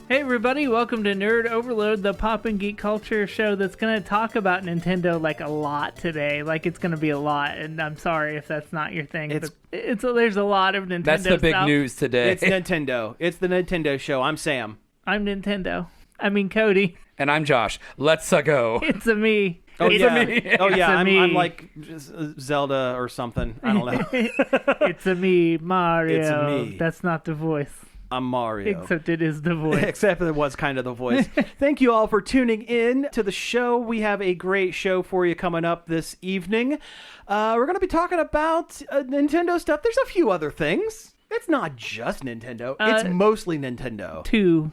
Hey everybody, welcome to Nerd Overload, the pop and geek culture show that's going to talk about Nintendo like a lot today. Like it's going to be a lot, and I'm sorry if that's not your thing. There's a lot of Nintendo That's the big stuff. news today. It's Nintendo. It's the Nintendo show. I'm Sam. I'm Nintendo. I mean Cody. And I'm Josh. Let's go. It's a me. Oh It's yeah. a me. Oh yeah. It's a I'm me. like Zelda or something. I don't know. It's a me, Mario. It's a me. That's not the voice. I'm Mario. Except it is the voice. Except it was kind of the voice. Thank you all for tuning in to the show. We have a great show for you coming up this evening. We're going to be talking about Nintendo stuff. There's a few other things. It's not just Nintendo. It's mostly Nintendo.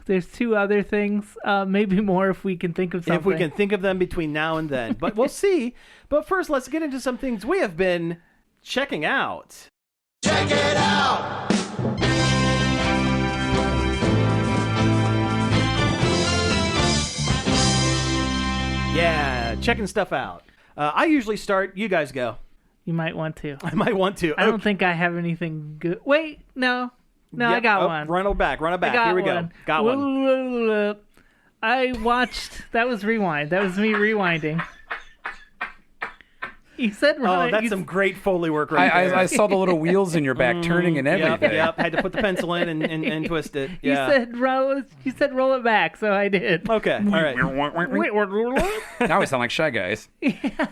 There's two other things. Maybe more if we can think of something. If we can think of them between now and then. But we'll see. But first, let's get into some things we have been checking out. Check it out! Yeah, checking stuff out. I usually start. You guys go. You might want to. I might want to. I don't think I have anything good. Wait, no. No, I got one. Run it back. Here we go. Got one. I watched. That was rewind. That was me rewinding. You said run. Oh, that's some great Foley work right there. I saw the little wheels in your back turning and everything. Yep. Had to put the pencil in and twist it. Yeah. You said roll it back, so I did. Okay. All right. Now we sound like Shy Guys. Yeah.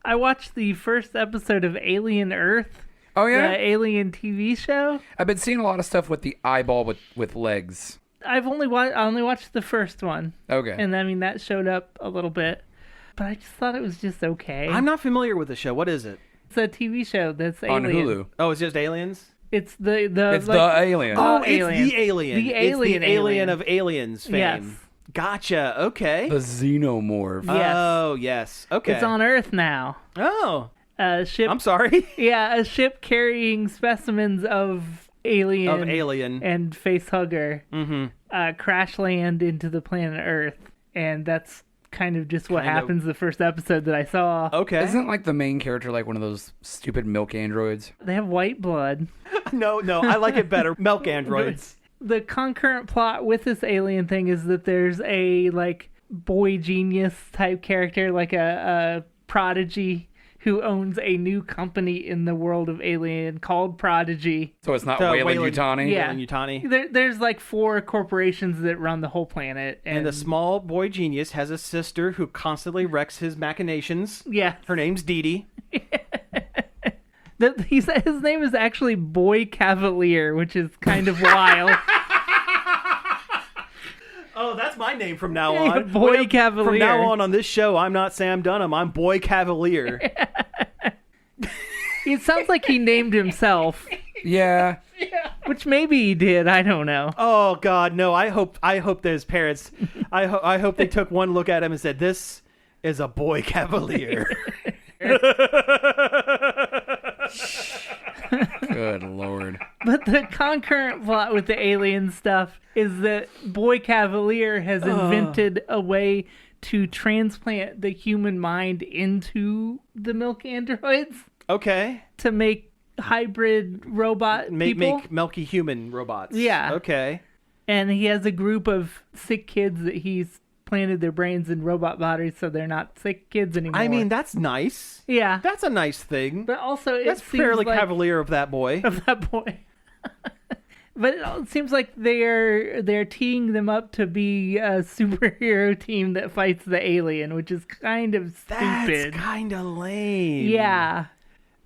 I watched the first episode of Alien Earth. Oh, yeah? The Alien TV show. I've been seeing a lot of stuff with the eyeball with legs. I only watched the first one. Okay. And I mean, that showed up a little bit. But I just thought it was just okay. I'm not familiar with the show. What is it? It's a TV show that's on Alien. Hulu. Oh, it's just aliens? It's the alien. Oh, alien. it's the alien. The It's alien the alien of aliens fame. Yes. Gotcha. Okay. The xenomorph. Yes. Oh, yes. Okay. It's on Earth now. Oh. A ship. I'm sorry. Yeah, a ship carrying specimens of alien and facehugger crash land into the planet Earth, and that's kind of just what happens the first episode that I saw. Okay. Isn't like the main character like one of those stupid milk androids? They have white blood. No, I like it better. Milk androids. The concurrent plot with this alien thing is that there's a like boy genius type character, like a prodigy who owns a new company in the world of Alien called Prodigy. So it's not Weyland-Yutani? Yeah. Weyland-Yutani. There's like 4 corporations that run the whole planet. And the small boy genius has a sister who constantly wrecks his machinations. Yeah. Her name's Dee Dee. His name is actually Boy Cavalier, which is kind of wild. Oh, that's my name from now on. Boy Cavalier. From now on this show, I'm not Sam Dunham. I'm Boy Cavalier. It sounds like he named himself. Yeah. Which maybe he did. I don't know. Oh God, no! I hope there's parents. I hope they took one look at him and said, "This is a Boy Cavalier." Good Lord. But the concurrent plot with the alien stuff is that Boy Cavalier has invented a way to transplant the human mind into the milk androids. Okay. To make hybrid robot people. Make milky human robots. Yeah. Okay. And he has a group of sick kids that he's planted their brains in robot bodies so they're not sick kids anymore. I mean, that's nice. Yeah. That's a nice thing. But also, that's fairly cavalier of that boy. But it seems like they're teeing them up to be a superhero team that fights the alien, which is kind of stupid. That's kind of lame. Yeah.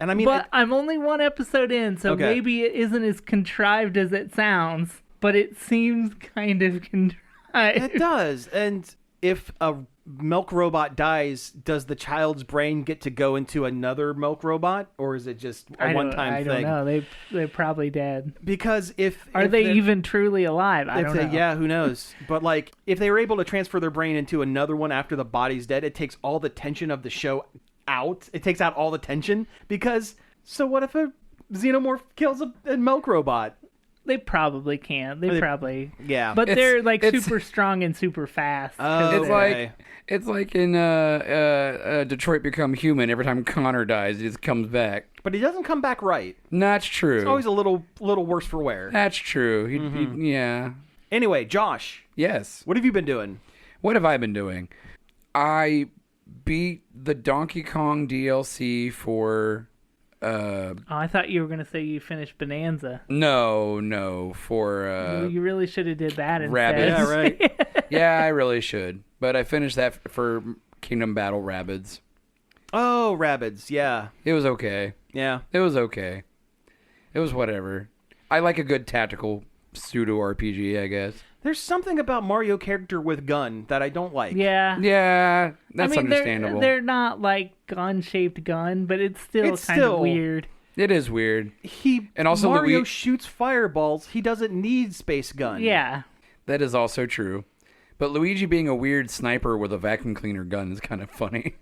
And I mean, but I'm only 1 episode in, so maybe it isn't as contrived as it sounds, but it seems kind of contrived. It does. And if a milk robot dies, does the child's brain get to go into another milk robot, or is it just a one-time thing? I don't know. They're probably dead. Because if they even truly alive? I don't know. Yeah, who knows? But like, if they were able to transfer their brain into another one after the body's dead, it takes all the tension of the show out. It takes out all the tension because. So what if a xenomorph kills a milk robot? They probably can. They probably. Yeah. But they're like super strong and super fast. It's like in Detroit Become Human. Every time Connor dies, he just comes back. But he doesn't come back right. That's true. It's always a little worse for wear. That's true. Yeah. Anyway, Josh, Yes. what have you been doing? What have I been doing? I beat the Donkey Kong DLC for... Oh, I thought you were going to say you finished Bonanza. No, for... You really should have did that instead. Rabbids. Yeah, right. Yeah, I really should. But I finished that for Kingdom Battle Rabbids. Oh, Rabbids, yeah. It was okay. Yeah. It was okay. It was whatever. I like a good tactical pseudo-RPG, I guess. There's something about Mario character with gun that I don't like. Yeah. Yeah, that's I mean, understandable. They're not like gun-shaped gun, but it's still kind of weird. It is weird. And also Mario Luigi shoots fireballs. He doesn't need space gun. Yeah. That is also true. But Luigi being a weird sniper with a vacuum cleaner gun is kind of funny.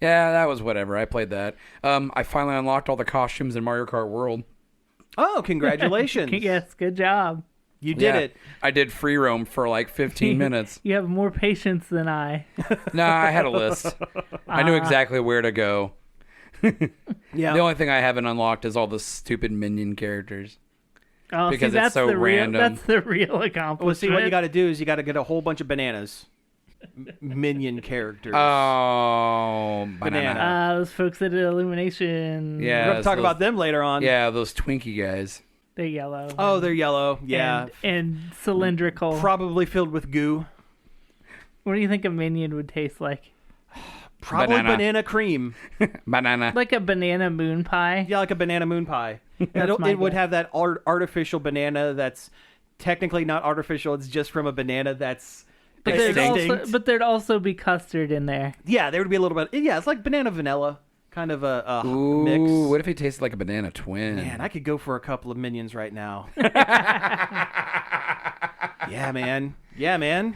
Yeah, that was whatever. I played that. I finally unlocked all the costumes in Mario Kart World. Oh, congratulations. Yes, good job. You did it. I did free roam for like 15 minutes. You have more patience than I. No, I had a list. I knew exactly where to go. Yeah. The only thing I haven't unlocked is all the stupid minion characters. Oh, Because see, it's that's so the random. That's the real accomplishment. Well, see, what you got to do is you got to get a whole bunch of bananas. Minion characters. Oh, banana. Those folks that did Illumination. Yeah. We're going to talk about them later on. Yeah, those Twinkie guys. They're yellow. Oh, they're yellow. Yeah. And cylindrical. Probably filled with goo. What do you think a minion would taste like? Probably banana cream. Banana. Like a banana moon pie? Yeah, like a banana moon pie. That's my It would guess. have that artificial banana that's technically not artificial. It's just from a banana that's extinct. But there'd also be custard in there. Yeah, there would be a little bit. Yeah, it's like banana vanilla. Kind of a Ooh, mix. what if it tasted like a banana twin? Man, I could go for a couple of minions right now. Yeah, man. Yeah, man.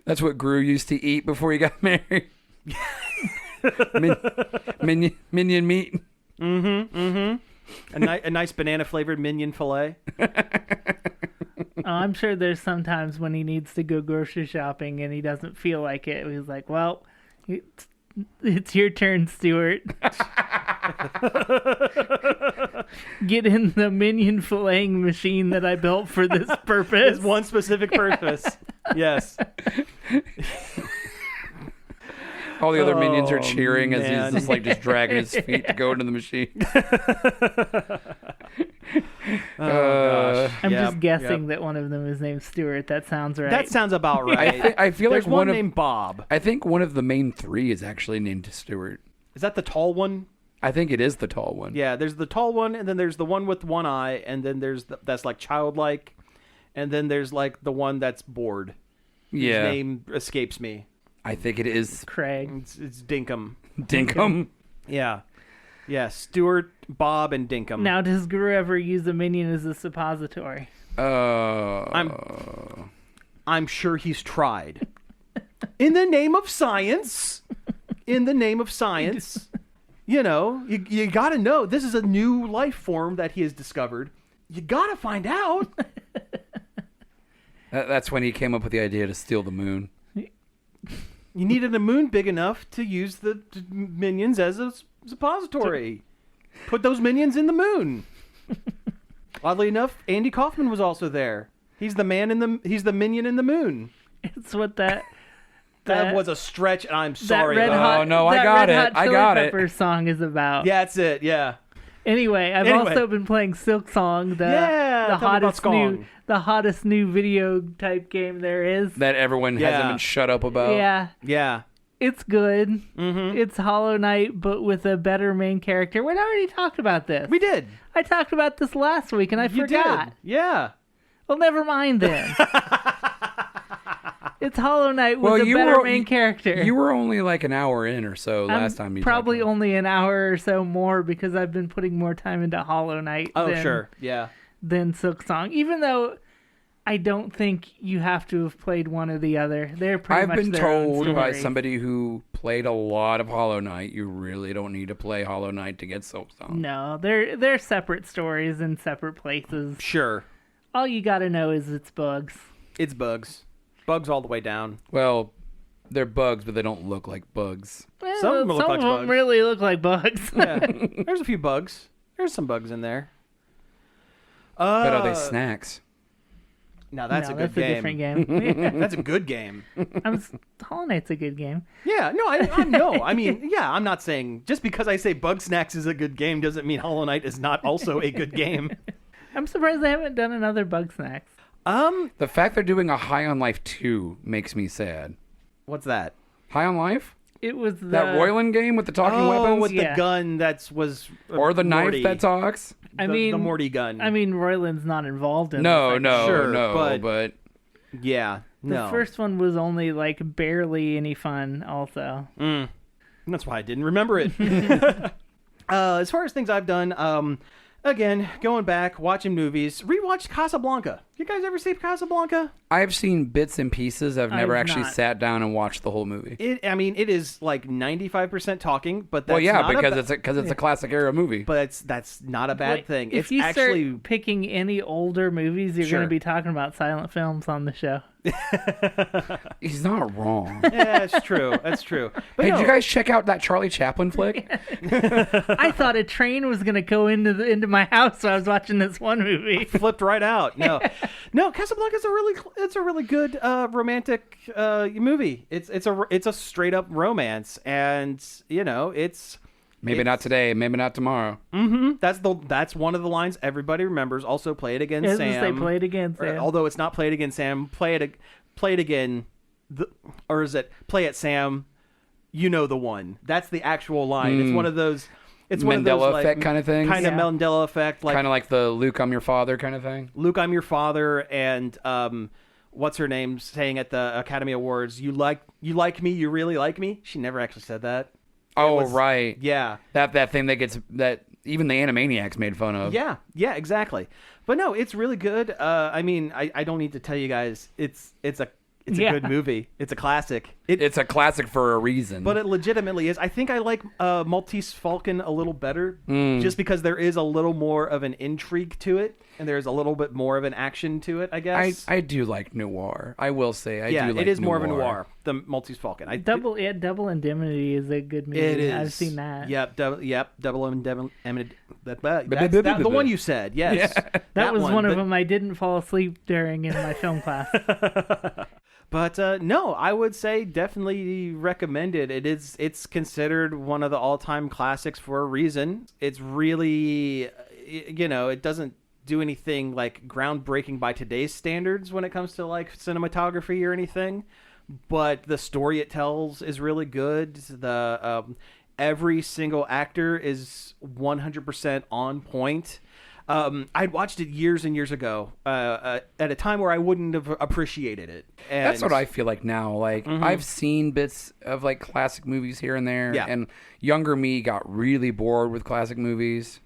That's what Gru used to eat before he got married. Minion meat. A nice banana-flavored minion fillet. I'm sure there's sometimes when he needs to go grocery shopping and he doesn't feel like it. He's like, well, it's your turn, Stuart. Get in the minion filleting machine that I built for this purpose. It's one specific purpose. Yes. All the other minions are Oh, cheering as man. he's just dragging his feet to go into the machine. Gosh. I'm Yep, just guessing yep. that one of them is named Stuart. That sounds right. That sounds about right. I feel There's like one one of named Bob. I think one of the main three is actually named Stuart. Is that the tall one? I think it is the tall one. Yeah, there's the tall one, and then there's the one with one eye, and then there's that's like childlike, and then there's like the one that's bored. Yeah. His name escapes me. I think it is Craig. It's Dinkum. Dinkum. Yeah. Yeah, Stuart, Bob, and Dinkum. Now, does Guru ever use a minion as a suppository? I'm sure he's tried. In the name of science. In the name of science. You know, you got to know this is a new life form that he has discovered. You got to find out. That's when he came up with the idea to steal the moon. You needed a moon big enough to use the minions as a suppository. Put those minions in the moon. Oddly enough, Andy Kaufman was also there. He's the minion in the moon. It's what that was a stretch, and I'm sorry Red about Hot, Oh, no, I that got Red it. Hot I Chili got it. Peppers song is about. Yeah, that's it. Yeah. Anyway, I've also been playing Silk Song, the hottest new video type game there is. That everyone hasn't been shut up about. Yeah, Yeah. it's good. Mm-hmm. It's Hollow Knight, but with a better main character. We already talked about this. We did. I talked about this last week, and I You forgot. did. Yeah. Well, never mind then. It's Hollow Knight with a better main character. You were only like an hour in or so last time you probably talked about only an hour or so more because I've been putting more time into Hollow Knight Sure. Yeah. than Silk Song. Even though I don't think you have to have played one or the other. They're pretty I've much been their own told by stories. somebody who played a lot of Hollow Knight, you really don't need to play Hollow Knight to get Silk Song. No, they're separate stories in separate places. Sure. All you gotta know is it's bugs. It's bugs. Bugs all the way down. Well, they're bugs, but they don't look like bugs. Well, Some of them look like bugs. really look like bugs. Yeah. There's a few bugs. There's some bugs in there. But are they snacks? Now that's no, a good that's game. a different game. That's a good game. Hollow Knight's a good game. Yeah, no, I know. I mean, yeah, I'm not saying just because I say Bug Snacks is a good game doesn't mean Hollow Knight is not also a good game. I'm surprised they haven't done another Bug Snacks. The fact they're doing a High on Life 2 makes me sad. What's that? High on Life? It was That Royland game with the talking weapons? With the gun was or the Morty. knife that talks? The Morty gun. I mean, Royland's not involved in No, Sure, but yeah, no. The first one was only like barely any fun. Also, That's why I didn't remember it. As far as things I've done, again, going back, watching movies, rewatched Casablanca. You guys ever see Casablanca? I've seen bits and pieces. I've never actually not. sat down and watched the whole movie. It is like 95% talking, but that's Well, yeah, not because it's a classic era movie. But that's not a bad thing. if It's you actually start picking any older movies, you're Sure. going to be talking about silent films on the show. He's not wrong. yeah, that's true. That's true. But Hey, no, did you guys check out that Charlie Chaplin flick? I thought a train was going to go into my house while I was watching this one movie. flipped right out. No, Casablanca's a really good romantic movie. It's a straight up romance, and it's. Maybe not today, maybe not tomorrow. That's one of the lines everybody remembers. Also, play it again, As Sam. they played again, Sam. Although it's not play it again, Sam. Play it again, or is it play it, Sam? You know the one. That's the actual line. It's one of those. It's one of those, Mandela like, effect kind of things? Kind of Yeah. Mandela effect, like Kind of like the Luke, I'm your father kind of thing. Luke, I'm your father, and what's her name saying at the Academy Awards? You like me? You really like me? She never actually said that. Oh, was- right. Yeah. That thing that even the Animaniacs made fun of. Yeah, exactly. But no, it's really good. I mean, I don't need to tell you guys. It's a good movie. It's a classic. It's a classic for a reason. But it legitimately is. I think I like Maltese Falcon a little better, just because there is a little more of an intrigue to it, and there's a little bit more of an action to it, I guess. I do like noir. I will say I do like it is more of a noir. The Maltese Falcon. Double Indemnity is a good movie. It is. I've seen that. Yep. Double Indemnity. The one you said. Yes. Yeah. That was one of but- them I didn't fall asleep during in my film class. But no, I would say definitely recommended. It's considered one of the all-time classics for a reason. It's really, it doesn't do anything like groundbreaking by today's standards when it comes to like cinematography or anything, but the story it tells is really good. The every single actor is 100% on point. I'd watched it years and years ago at a time where I wouldn't have appreciated it. And That's what I feel like now. Like I've seen bits of like classic movies here and there, Yeah. and younger me got really bored with classic movies.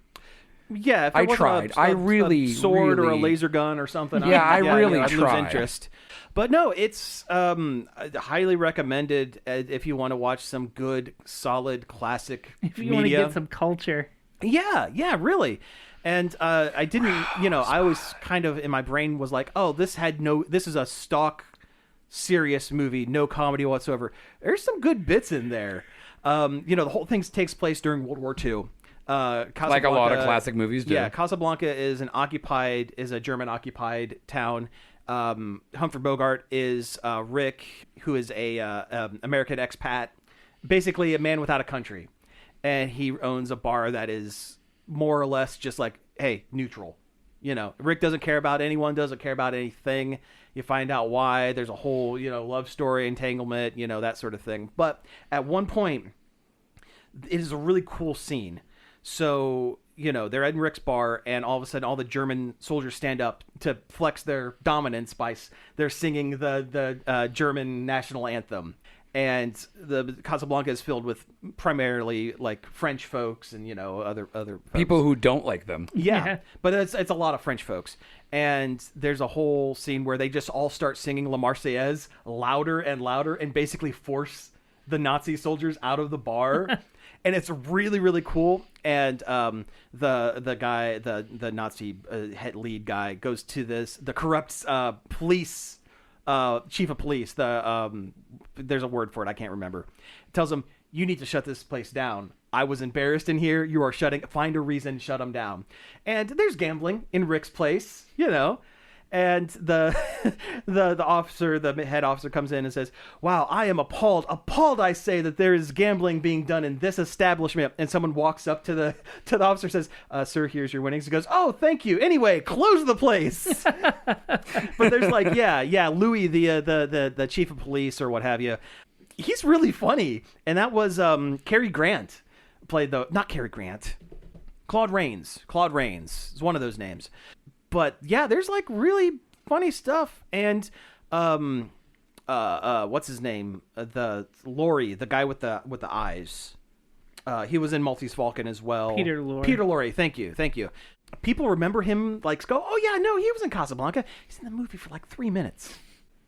Yeah, if I it wasn't tried. A I really, sword or a really- laser gun or something. Yeah, I really I'd lose tried. interest. But no, it's highly recommended if you want to watch some good, solid, classic If you media. want to get some culture. Yeah, really. And I didn't, I always kind of in my brain was like, oh, this is a stock, serious movie, no comedy whatsoever. There's some good bits in there. The whole thing takes place during World War II. Like a lot of classic movies do. Yeah, Casablanca is a German occupied town. Humphrey Bogart is Rick, who is a American expat, basically a man without a country, and he owns a bar that is more or less just like, hey, neutral. Rick doesn't care about anyone, doesn't care about anything. You find out why. There's a whole love story, entanglement, that sort of thing. But at one point, it is a really cool scene. So, they're at Rick's bar, and all of a sudden, all the German soldiers stand up to flex their dominance by they're singing the German national anthem. And the Casablanca is filled with primarily like French folks and other folks. People who don't like them. Yeah, but it's a lot of French folks. And there's a whole scene where they just all start singing La Marseillaise louder and louder and basically force the Nazi soldiers out of the bar. And it's really, really cool. And the guy, the Nazi head lead guy, goes to the corrupt police chief of police. There's a word for it, I can't remember. Tells him, you need to shut this place down. I was embarrassed in here. You are find a reason, shut them down. And there's gambling in Rick's place, And the the officer, the head officer, comes in and says, "Wow, I am appalled. Appalled, I say, that there is gambling being done in this establishment." And someone walks up to the officer, and says, "Sir, here's your winnings." He goes, "Oh, thank you. Anyway, close the place." But there's like, Louis, the chief of police or what have you. He's really funny, and that was Cary Grant played not Cary Grant, Claude Rains. Claude Rains is one of those names. But yeah, there's like really funny stuff, and what's his name? The Laurie, the guy with the eyes. He was in Maltese Falcon as well. Peter Lorre. Peter Lorre. Thank you. People remember him like go, "Oh yeah, no, he was in Casablanca. He's in the movie for like 3 minutes."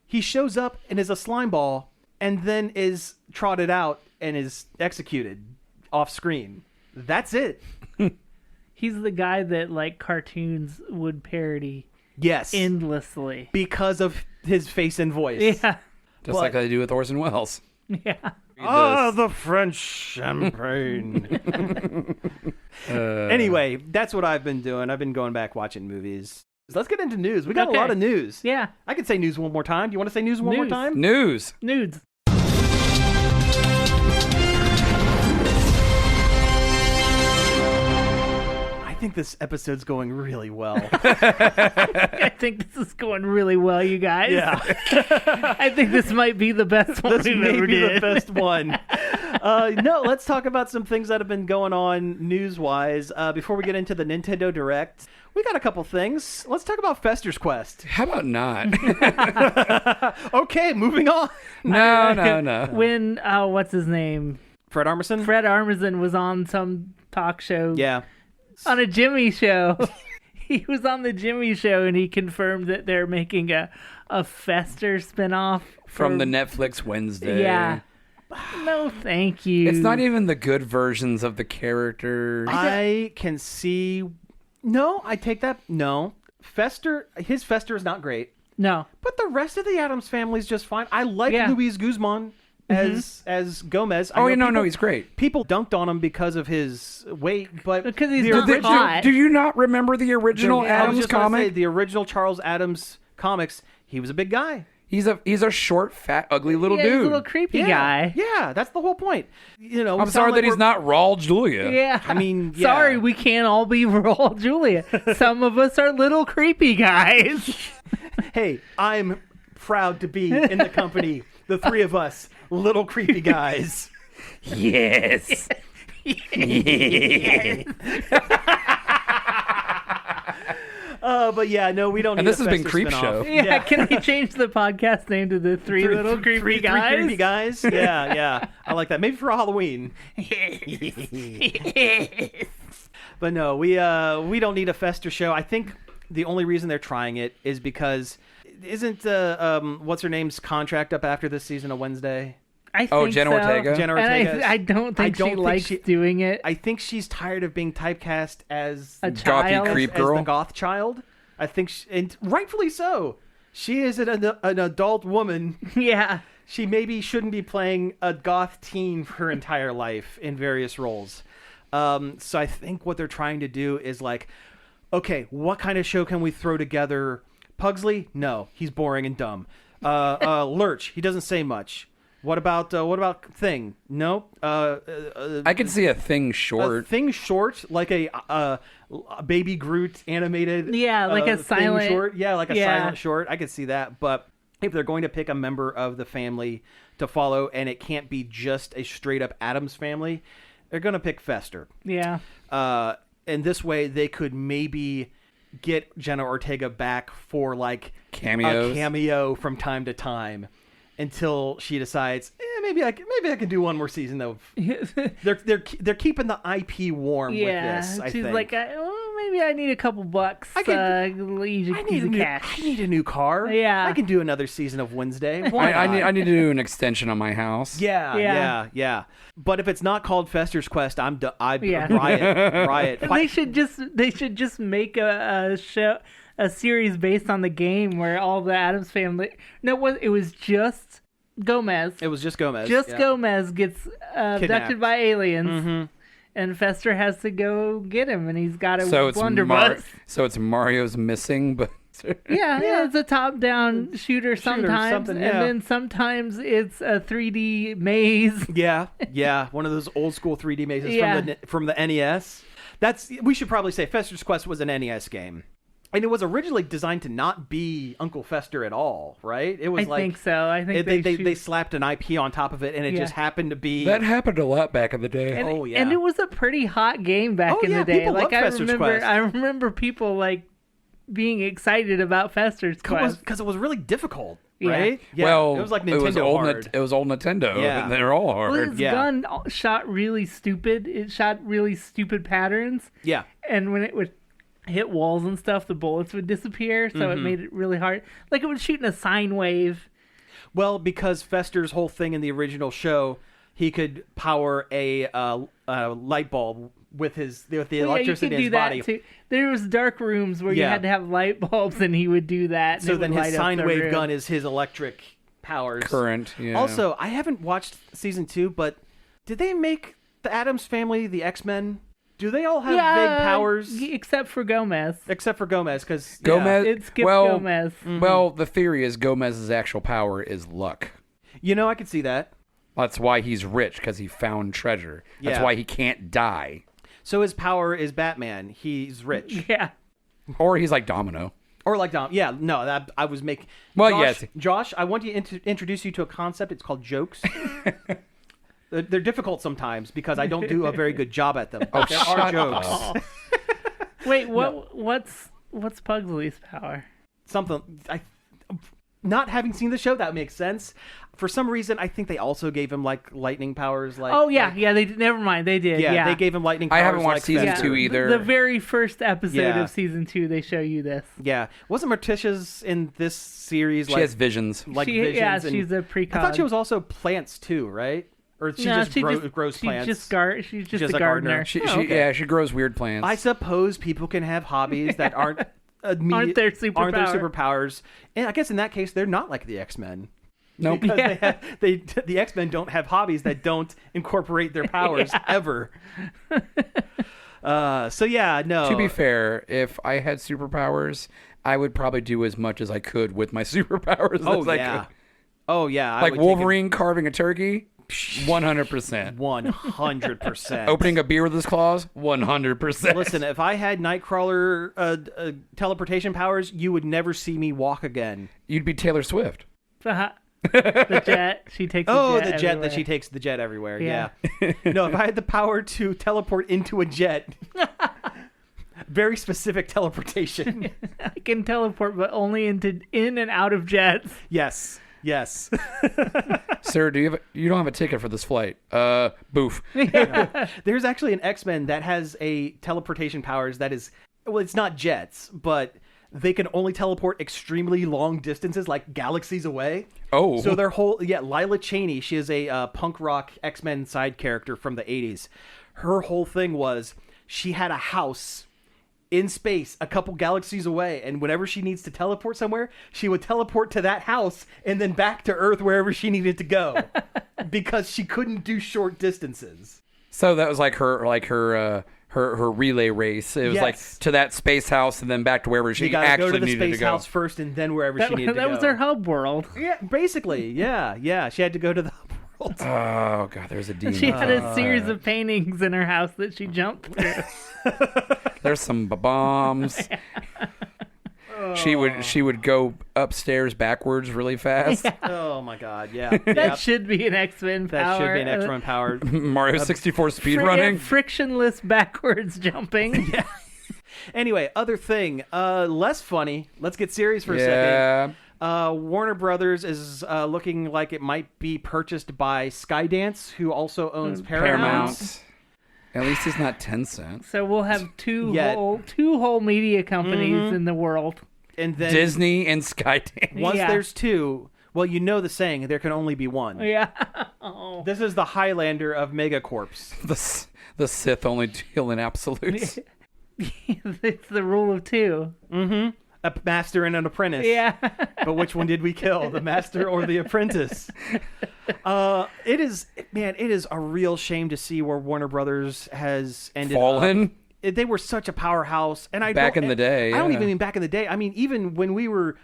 He shows up and is a slime ball, and then is trotted out and is executed off screen. That's it. He's the guy that like cartoons would parody Yes. endlessly. Because of his face and voice. Yeah. Just like they do with Orson Welles. Yeah. The French champagne. Anyway, that's what I've been doing. I've been going back watching movies. Let's get into news. We got a lot of news. Yeah. I could say news one more time. Do you want to say news one more time? News. Nudes. I think this episode's going really well. I think this is going really well, you guys. Yeah. I think this might be the best one This we've may ever be did. the best one. No, let's talk about some things that have been going on news-wise. Before we get into the Nintendo Direct, we got a couple things. Let's talk about Fester's Quest. How about not? Okay, moving on. No. When, what's his name? Fred Armisen? Fred Armisen was on some talk show. Yeah. On a Jimmy show. He was on the Jimmy show and he confirmed that they're making a Fester spinoff From the Netflix Wednesday. Yeah. No, thank you. It's not even the good versions of the characters. I can see... No, I take that... No. His Fester is not great. No. But the rest of the Addams family is just fine. I like Yeah. Luis Guzman as Gomez. No, he's great. People dunked on him because of his weight, but Because he's the not original- hot. Do you not remember the original I was Adams just gonna comic? say, the original Charles Adams comics, he was a big guy. He's a short, fat, ugly little Yeah, he's dude. a little creepy Yeah, guy. yeah, that's the whole point. You know, I'm sorry that he's not Raul Julia. Yeah. I mean, yeah. Sorry, we can't all be Raul Julia. Some of us are little creepy guys. Hey, I'm proud to be in the company. The three of us, little creepy guys. Yes. But yeah, no, we don't. And need this a has been Fester Creep spinoff. Show. Yeah, can we change the podcast name to the Three Little Creepy Guys? Three creepy guys. Yeah, I like that. Maybe for Halloween. But no, we don't need a Fester show. I think the only reason they're trying it is because isn't what's her name's contract up after this season of Wednesday? I think Jenna so. Ortega? Jenna And Ortega. I don't think she likes doing it. I think she's tired of being typecast as A Gothy child. creep as girl. the goth child. I think, and rightfully so. She is an adult woman. Yeah. She maybe shouldn't be playing a goth teen for her entire life in various roles. So I think what they're trying to do is like, okay, what kind of show can we throw together? Pugsley? No, he's boring and dumb. Lurch, he doesn't say much. What about Thing? No. I could see a Thing short. A Thing short, like a Baby Groot animated. Yeah, like a Thing silent short. Yeah, like a yeah. silent short. I could see that. But if they're going to pick a member of the family to follow, and it can't be just a straight up Addams family, they're going to pick Fester. Yeah. And this way, they could maybe get Jenna Ortega back for like Cameos. a cameo from time to time. Until she decides, maybe I can do one more season of. They're keeping the IP warm with this. I she's think. like, maybe I need a couple bucks. I Easy cash. need a new car. Yeah. I can do another season of Wednesday. Why I not? need to do an extension on my house. Yeah. But if it's not called Fester's Quest, Yeah. riot. They should just make a show. A series based on the game where all the Addams family. No, it was just Gomez. It was just Gomez. Gomez gets abducted by aliens, and Fester has to go get him, and he's got a blunderbuss. So it's Mario's missing, but Yeah, it's a top-down shooter sometimes, something, yeah. and then sometimes it's a 3D maze. Yeah, one of those old school 3D mazes Yeah. from the NES. We should probably say Fester's Quest was an NES game. And it was originally designed to not be Uncle Fester at all, right? It was I think so. I think they slapped an IP on top of it, and it just happened to be... That happened a lot back in the day. And, oh, yeah. and it was a pretty hot game back in the day. People loved Fester's Quest. I remember people like being excited about Fester's Quest because it was really difficult, Yeah. right? Yeah, Well, it was like Nintendo hard. It was old Nintendo. Yeah. And they're all hard. Well, his gun shot really stupid. It shot really stupid patterns. Yeah. And when it would hit walls and stuff, the bullets would disappear, so it made it really hard. Like it was shooting a sine wave. Well, because Fester's whole thing in the original show, he could power a light bulb with the electricity in his body. Too. There was dark rooms where you had to have light bulbs, and he would do that. And so then his light up sine the wave room. gun is his electric powers. Current, yeah. Also, I haven't watched season 2, but did they make the Addams Family, the X-Men? Do they all have big powers? Except for Gomez. Except for Gomez, because Gomez. It skipped Gomez. Well, the theory is Gomez's actual power is luck. You know, I could see that. That's why he's rich, because he found treasure. That's Yeah. why he can't die. So his power is Batman. He's rich. Yeah. Or he's like Domino. Or like Dom. Yeah, no, that I was making. Well, Josh, yes. Josh, I want to introduce you to a concept. It's called jokes. They're difficult sometimes because I don't do a very good job at them. Oh, there are jokes. Wait, what's Pugsley's power? Not having seen the show, that makes sense. For some reason, I think they also gave him like lightning powers. Like, They did. Never mind, they did. Yeah, they gave him lightning powers. I haven't watched like season Fester. 2 either. The very first episode Yeah. of season 2, they show you this. Yeah, wasn't Morticia's in this series? She has visions. like She- visions. yeah, and- she's a precog. I thought she was also plants too, right? Or she just grows plants. She's just Just a a gardener. gardener. She grows weird plants. I suppose people can have hobbies that aren't Aren't their superpowers. And I guess in that case, they're not like the X-Men. Nope. Because the X-Men don't have hobbies that don't incorporate their powers ever. So yeah, no. To be fair, if I had superpowers, I would probably do as much as I could with my superpowers as I could. Oh yeah. Like Wolverine carving a turkey, 100%. 100%. Opening a beer with his claws, 100%. Listen, if I had Nightcrawler teleportation powers, you would never see me walk again. You'd be Taylor Swift. The jet. She takes Oh, the jet that she takes the jet everywhere. Yeah. No, if I had the power to teleport into a jet, very specific teleportation. I can teleport, but only in and out of jets. Yes. Sir, you don't have a ticket for this flight. Boof. There's actually an X-Men that has a teleportation powers that is, well, it's not jets, but they can only teleport extremely long distances, like galaxies away. Oh. So their Lila Cheney, she is a punk rock X-Men side character from the 80s. Her whole thing was she had a house in space a couple galaxies away, and whenever she needs to teleport somewhere, she would teleport to that house and then back to Earth wherever she needed to go because she couldn't do short distances. So that was like her relay race. It was like to that space house and then back to wherever she actually needed to go. You got to go to the space house first and then wherever she needed to go. That was her hub world. Yeah, basically. Yeah. She had to go to the hub world. Oh, God, there's a demon. She had a series of paintings in her house that she jumped through. There's some bombs. She would go upstairs backwards really fast. Oh my God, yeah. That should be an X-Men power. That should be an X-Men power. Mario 64 speed running. Frictionless backwards jumping. Yeah. Anyway, other thing, less funny. Let's get serious for a second. Warner Brothers is looking like it might be purchased by Skydance, who also owns Paramount. At least it's not Tencent. So we'll have two whole media companies in the world. And then Disney and Skydance. Once there's two, well, you know the saying, there can only be one. Yeah. This is the Highlander of Megacorps. The Sith only deal in absolutes. It's the rule of two. Mm-hmm. A master and an apprentice. Yeah. But which one did we kill, the master or the apprentice? It is a real shame to see where Warner Brothers has ended Fallen? up. they were such a powerhouse. And Back in the day, I don't yeah. even mean back in the day. I mean, even when we were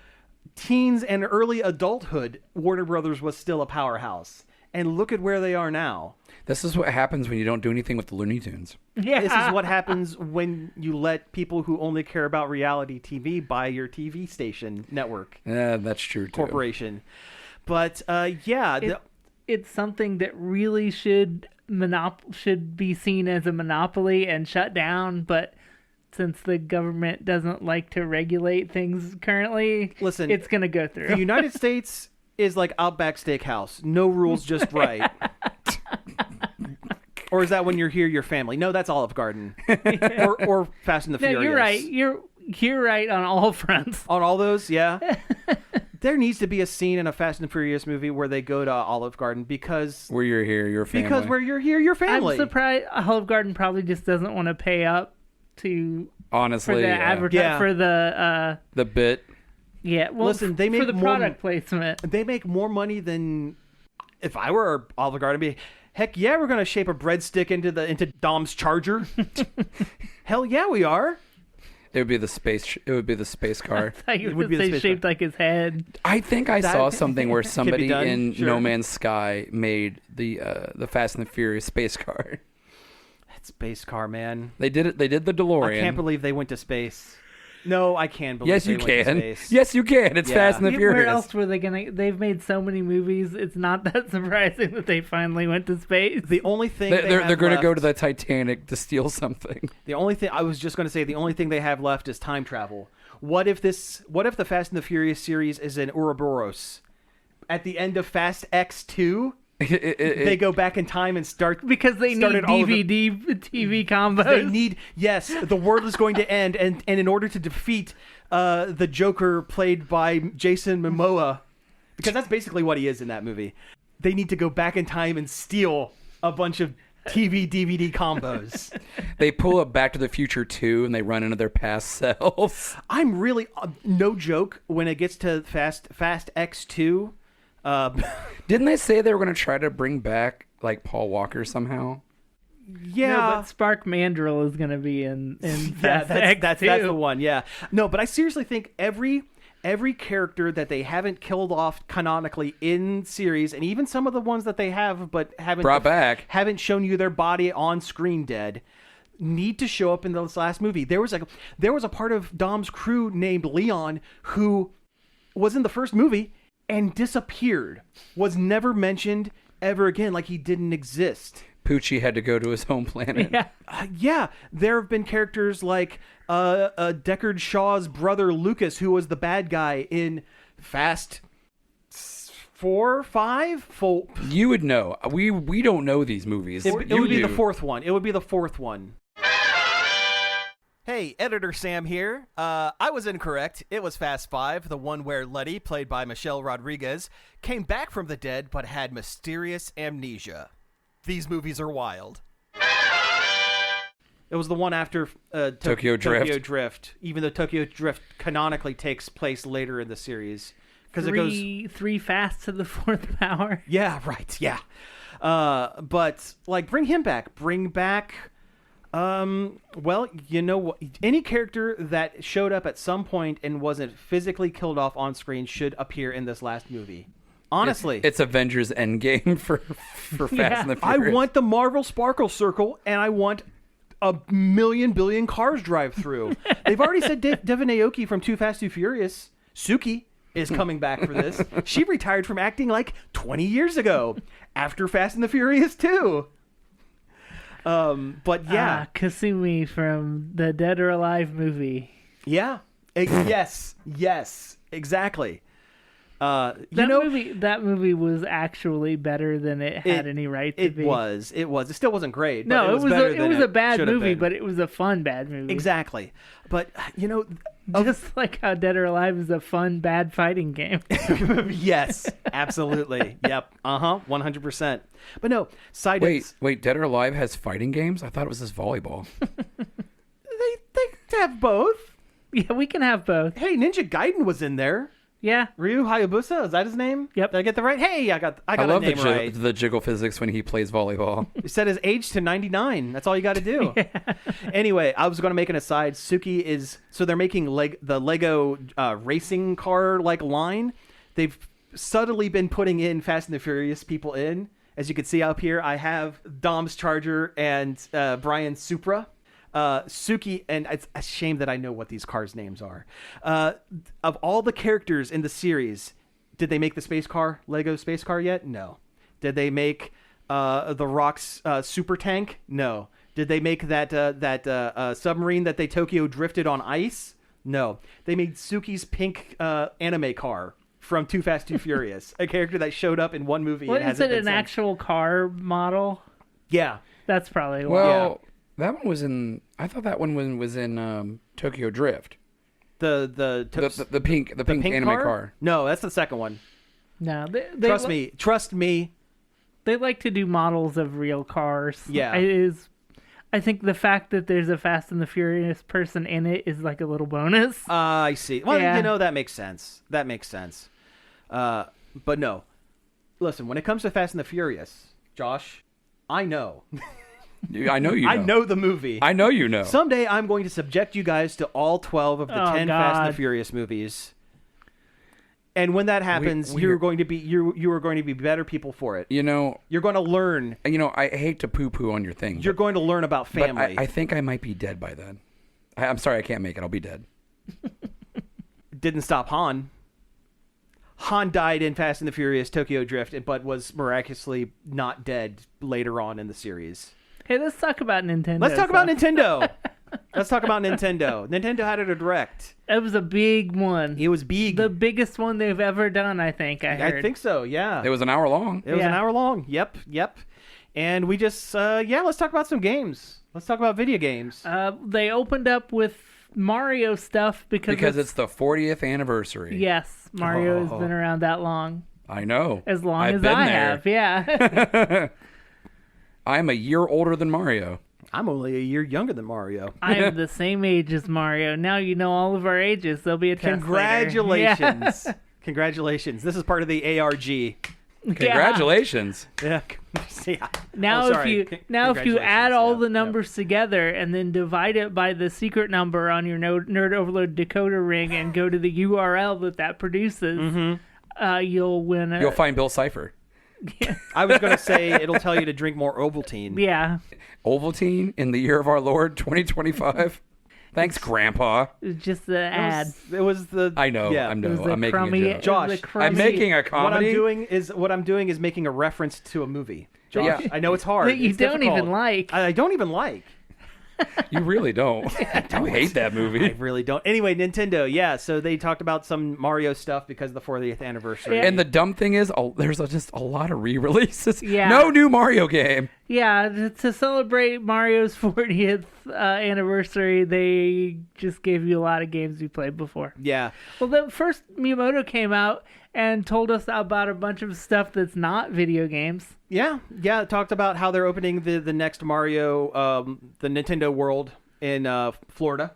teens and early adulthood, Warner Brothers was still a powerhouse. And look at where they are now. This is what happens when you don't do anything with the Looney Tunes. Yeah. This is what happens when you let people who only care about reality TV buy your TV station network Yeah, that's true, too. corporation. But It's something that really should be seen as a monopoly and shut down, but since the government doesn't like to regulate things currently, listen, it's going to go through. the United States is like Outback Steakhouse. No rules, just right. Or is that when you're here, your family? No, that's Olive Garden. or Fast and the Furious. No, you're right. You're right on all fronts. On all those, yeah. There needs to be a scene in a Fast and Furious movie where they go to Olive Garden because Where you're here, your family. because where you're here, your family. I'm surprised Olive Garden probably just doesn't want to pay up to Honestly, for the Yeah. for the the bit. yeah. Well, Listen, they make for the more product placement. They make more money than if I were Olive Garden. Be heck yeah, we're gonna shape a breadstick into Dom's Charger. Hell yeah, we are. It would be the space. It would be the space car. Like It would be the they space shaped like his head. I think I saw something where somebody done, in sure. No Man's Sky made the Fast and the Furious space car. That space car, man. They did it. They did the DeLorean. I can't believe they went to space. No, I can believe Yes, they you went to can. space. Yes, you can. It's Yeah. Fast and the Furious. Where else were they gonna? They've made so many movies. It's not that surprising that they finally went to space. The only thing They're going to go to the. the Titanic to steal something. The only thing I was just going to say, the only thing they have left is time travel. What if the Fast and the Furious series is in Ouroboros? At the end of Fast X2, they go back in time and start Because they need started all of the- DVD TV combos. They need the world is going to end, and in order to defeat the Joker played by Jason Momoa, because that's basically what he is in that movie, they need to go back in time and steal a bunch of TV DVD combos. They pull up Back to the Future 2 and they run into their past selves. I'm really no joke when it gets to Fast X2. Didn't they say they were going to try to bring back like Paul Walker somehow? Yeah, No, but Spark Mandrill is going to be in yeah, Fast X that's too. the one. Yeah, no, but I seriously think every character that they haven't killed off canonically in series, and even some of the ones that they have but haven't Brought back. haven't shown you their body on screen dead, need to show up in this last movie. There was a part of Dom's crew named Leon who was in the first movie and disappeared, was never mentioned ever again, like he didn't exist. Poochie had to go to his home planet. Yeah. Yeah, there have been characters like Deckard Shaw's brother Lucas, who was the bad guy in Fast 4, 5. You would know. We don't know these movies. It You would be the do. fourth one. It would be the fourth one. Hey, Editor Sam here. I was incorrect. It was Fast 5, the one where Letty, played by Michelle Rodriguez, came back from the dead but had mysterious amnesia. These movies are wild. It was the one after Tokyo Drift. Tokyo Drift, even though Tokyo Drift canonically takes place later in the series. Because it goes... Three fast to the fourth power. Yeah, right, yeah. But, like, bring him back. Bring back... well, you know what? Any character that showed up at some point and wasn't physically killed off on screen should appear in this last movie. Honestly. It's Avengers Endgame for Fast and the I Furious. want the Marvel Sparkle Circle, and I want a million billion cars drive through. They've already said Devon Aoki from Too Fast, Too Furious, Suki, is coming back for this. She retired from acting like 20 years ago after Fast and the Furious 2. But yeah. Kasumi from the Dead or Alive movie. Yeah. Yes, exactly. That movie was actually better than it had any right to be. It was. It still wasn't great. But No, it was better than a bad should have movie, been. but it was a fun bad movie. Exactly. But Just like how Dead or Alive is a fun bad fighting game. yes, absolutely. Yep. 100%. But no, side Wait, Dead or Alive has fighting games? I thought it was just volleyball. they have both. Yeah, we can have both. Hey, Ninja Gaiden was in there. Yeah. Ryu Hayabusa, is that his name? Yep. Did I get that right? Hey, I got I a love name right. the jiggle physics when he plays volleyball. He set his age to 99. That's all you got to do. Anyway, I was going to make an aside. Suki is... So they're making the Lego racing car line. They've subtly been putting in Fast and the Furious people in. As you can see up here, I have Dom's Charger and Brian's Supra. Suki, and it's a shame that I know what these cars' names are. Of all the characters in the series, did they make the space car, Lego space car yet? No. Did they make the Rock's super tank? No. Did they make that submarine that they Tokyo drifted on ice? No. They made Suki's pink anime car from Too Fast, Too Furious, a character that showed up in one movie. What, and is it been an since. actual car model? Yeah. That's probably why. Well, that one was in... I thought that one was in Tokyo Drift. The pink anime car? No, that's the second one. No, Trust me. They like to do models of real cars. Yeah. I think the fact that there's a Fast and the Furious person in it is like a little bonus. I see. Well, Yeah. that makes sense. But no. Listen, when it comes to Fast and the Furious, Josh, I know. I know you know. I know the movie. I know you know. Someday I'm going to subject you guys to all 12 of the 10 Fast and the Furious movies. And when that happens, you are going to be better people for it. You're going to learn. I hate to poo-poo on your thing. You're going to learn about family. But I think I might be dead by then. I'm sorry, I can't make it. I'll be dead. Didn't stop Han. Han died in Fast and the Furious Tokyo Drift, but was miraculously not dead later on in the series. Hey, let's talk about Nintendo. Let's talk about Nintendo. Nintendo had a direct. It was a big one. It was big. The biggest one they've ever done, I think. I heard. I think so, yeah. It was an hour long. It was an hour long. Yep. And we just, let's talk about some games. Let's talk about video games. They opened up with Mario stuff because it's the 40th anniversary. Yes, Mario has been around that long. I know. As long I've as been I there. have, yeah. I'm a year older than Mario. I'm only a year younger than Mario. I am the same age as Mario. Now you know all of our ages. There'll be a test Congratulations. later. Congratulations. This is part of the ARG. Congratulations. Yeah. Now if you add all the numbers together and then divide it by the secret number on your Nerd Overload decoder ring and go to the URL that produces, you'll win. You'll find Bill Cipher. I was going to say it'll tell you to drink more Ovaltine. Yeah. Ovaltine in the year of our Lord 2025. Thanks, Grandpa. It's just the ad. It was the. I know. Yeah. I'm making a joke. Josh, I'm making a comedy. What I'm doing is making a reference to a movie. Josh, Yeah. I know it's hard. That you It's don't difficult. even like. I don't even like. You really don't. You hate that movie. I really don't. Anyway, Nintendo, yeah. So they talked about some Mario stuff because of the 40th anniversary. Yeah. And the dumb thing is, there's just a lot of re-releases. Yeah. No new Mario game. Yeah, to celebrate Mario's 40th anniversary, they just gave you a lot of games we played before. Yeah. Well, the first Miyamoto came out and told us about a bunch of stuff that's not video games. Yeah. It talked about how they're opening the next Mario, the Nintendo World in Florida,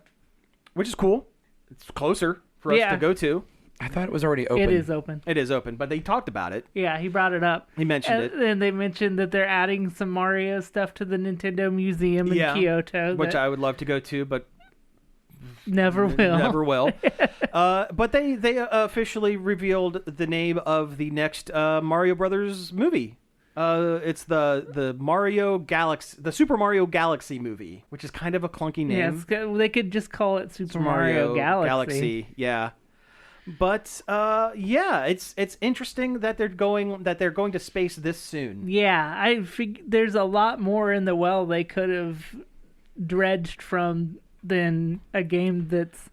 which is cool. It's closer for us to go to. I thought it was already open. It is open. It is open, but they talked about it. Yeah, he brought it up. He mentioned it. And they mentioned that they're adding some Mario stuff to the Nintendo Museum in Kyoto. Which I would love to go to, but never will. Never will. But they officially revealed the name of the next Mario Brothers movie. It's the Mario Galaxy, the Super Mario Galaxy movie, which is kind of a clunky name. Yeah, they could just call it Super Mario Galaxy. Yeah. But it's interesting that they're going to space this soon. Yeah, there's a lot more in the well they could have dredged from than a game that's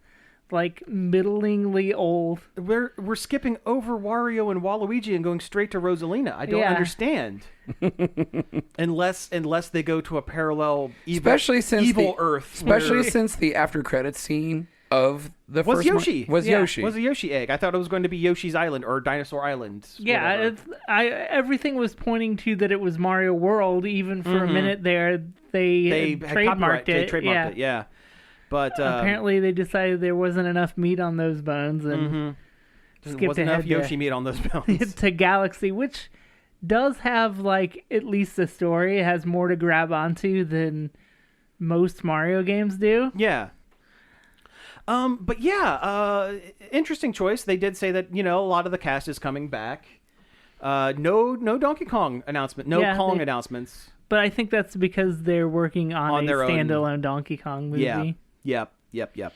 like middlingly old. We're skipping over Wario and Waluigi and going straight to Rosalina. I don't understand. unless they go to a parallel evil, Earth. Especially since the after credits scene of the was first Yoshi. Yoshi. Was a Yoshi egg. I thought it was going to be Yoshi's Island or Dinosaur Island. Yeah, everything was pointing to that it was Mario World. Even for a minute there, they trademarked it. They trademarked it, yeah. But apparently they decided there wasn't enough meat on those bones, and skip wasn't enough ahead Yoshi meat on those bones. to Galaxy, which does have like at least a story. It has more to grab onto than most Mario games do. Yeah. But yeah, interesting choice. They did say that, a lot of the cast is coming back. No Donkey Kong announcement. No Kong announcements. But I think that's because they're working on a their own standalone Donkey Kong movie. Yeah. Yep.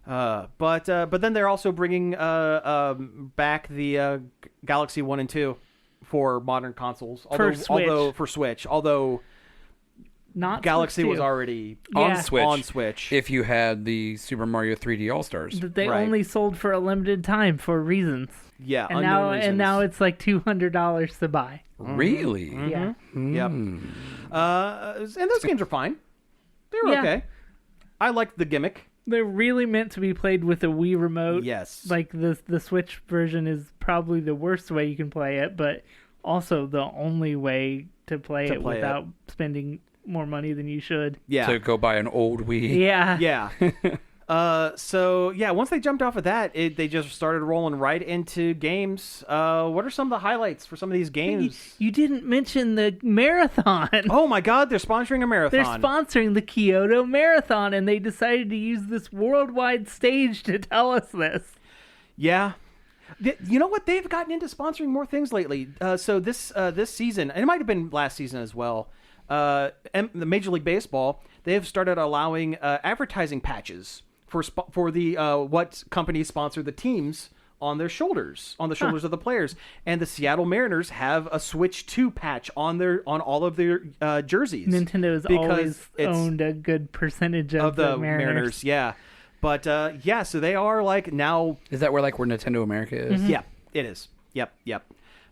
But then they're also bringing back the Galaxy 1 and 2 for modern consoles. For Switch. Although not Galaxy Switch was 2. already on Switch. If If you had the Super Mario 3D All Stars. that they Right. only sold for a limited time for reasons. yeah, And unknown now reasons. it's like $200 to buy. Really? Yeah. Yep. And those games are fine. They were Yeah. okay. I liked the gimmick. They're really meant to be played with a Wii remote. Yes. Like the Switch version is probably the worst way you can play it, but also the only way to play it without spending more money than you should. Yeah. To go buy an old Wii. Yeah. Yeah. Once they jumped off of that, they just started rolling right into games. What are some of the highlights for some of these games? You didn't mention the marathon. Oh my God, they're sponsoring a marathon. They're sponsoring the Kyoto Marathon, and they decided to use this worldwide stage to tell us this. Yeah. You know what? They've gotten into sponsoring more things lately. So this season, and it might have been last season as well, the Major League Baseball, they have started allowing advertising patches for the what companies sponsor the teams on their shoulders, on the shoulders of the players. And the Seattle Mariners have a Switch 2 patch on all of their jerseys. Nintendo has because always it's owned a good percentage of the Mariners. Yeah. But so they are like now. Is that where Nintendo America is? Mm-hmm. Yeah, it is. Yep.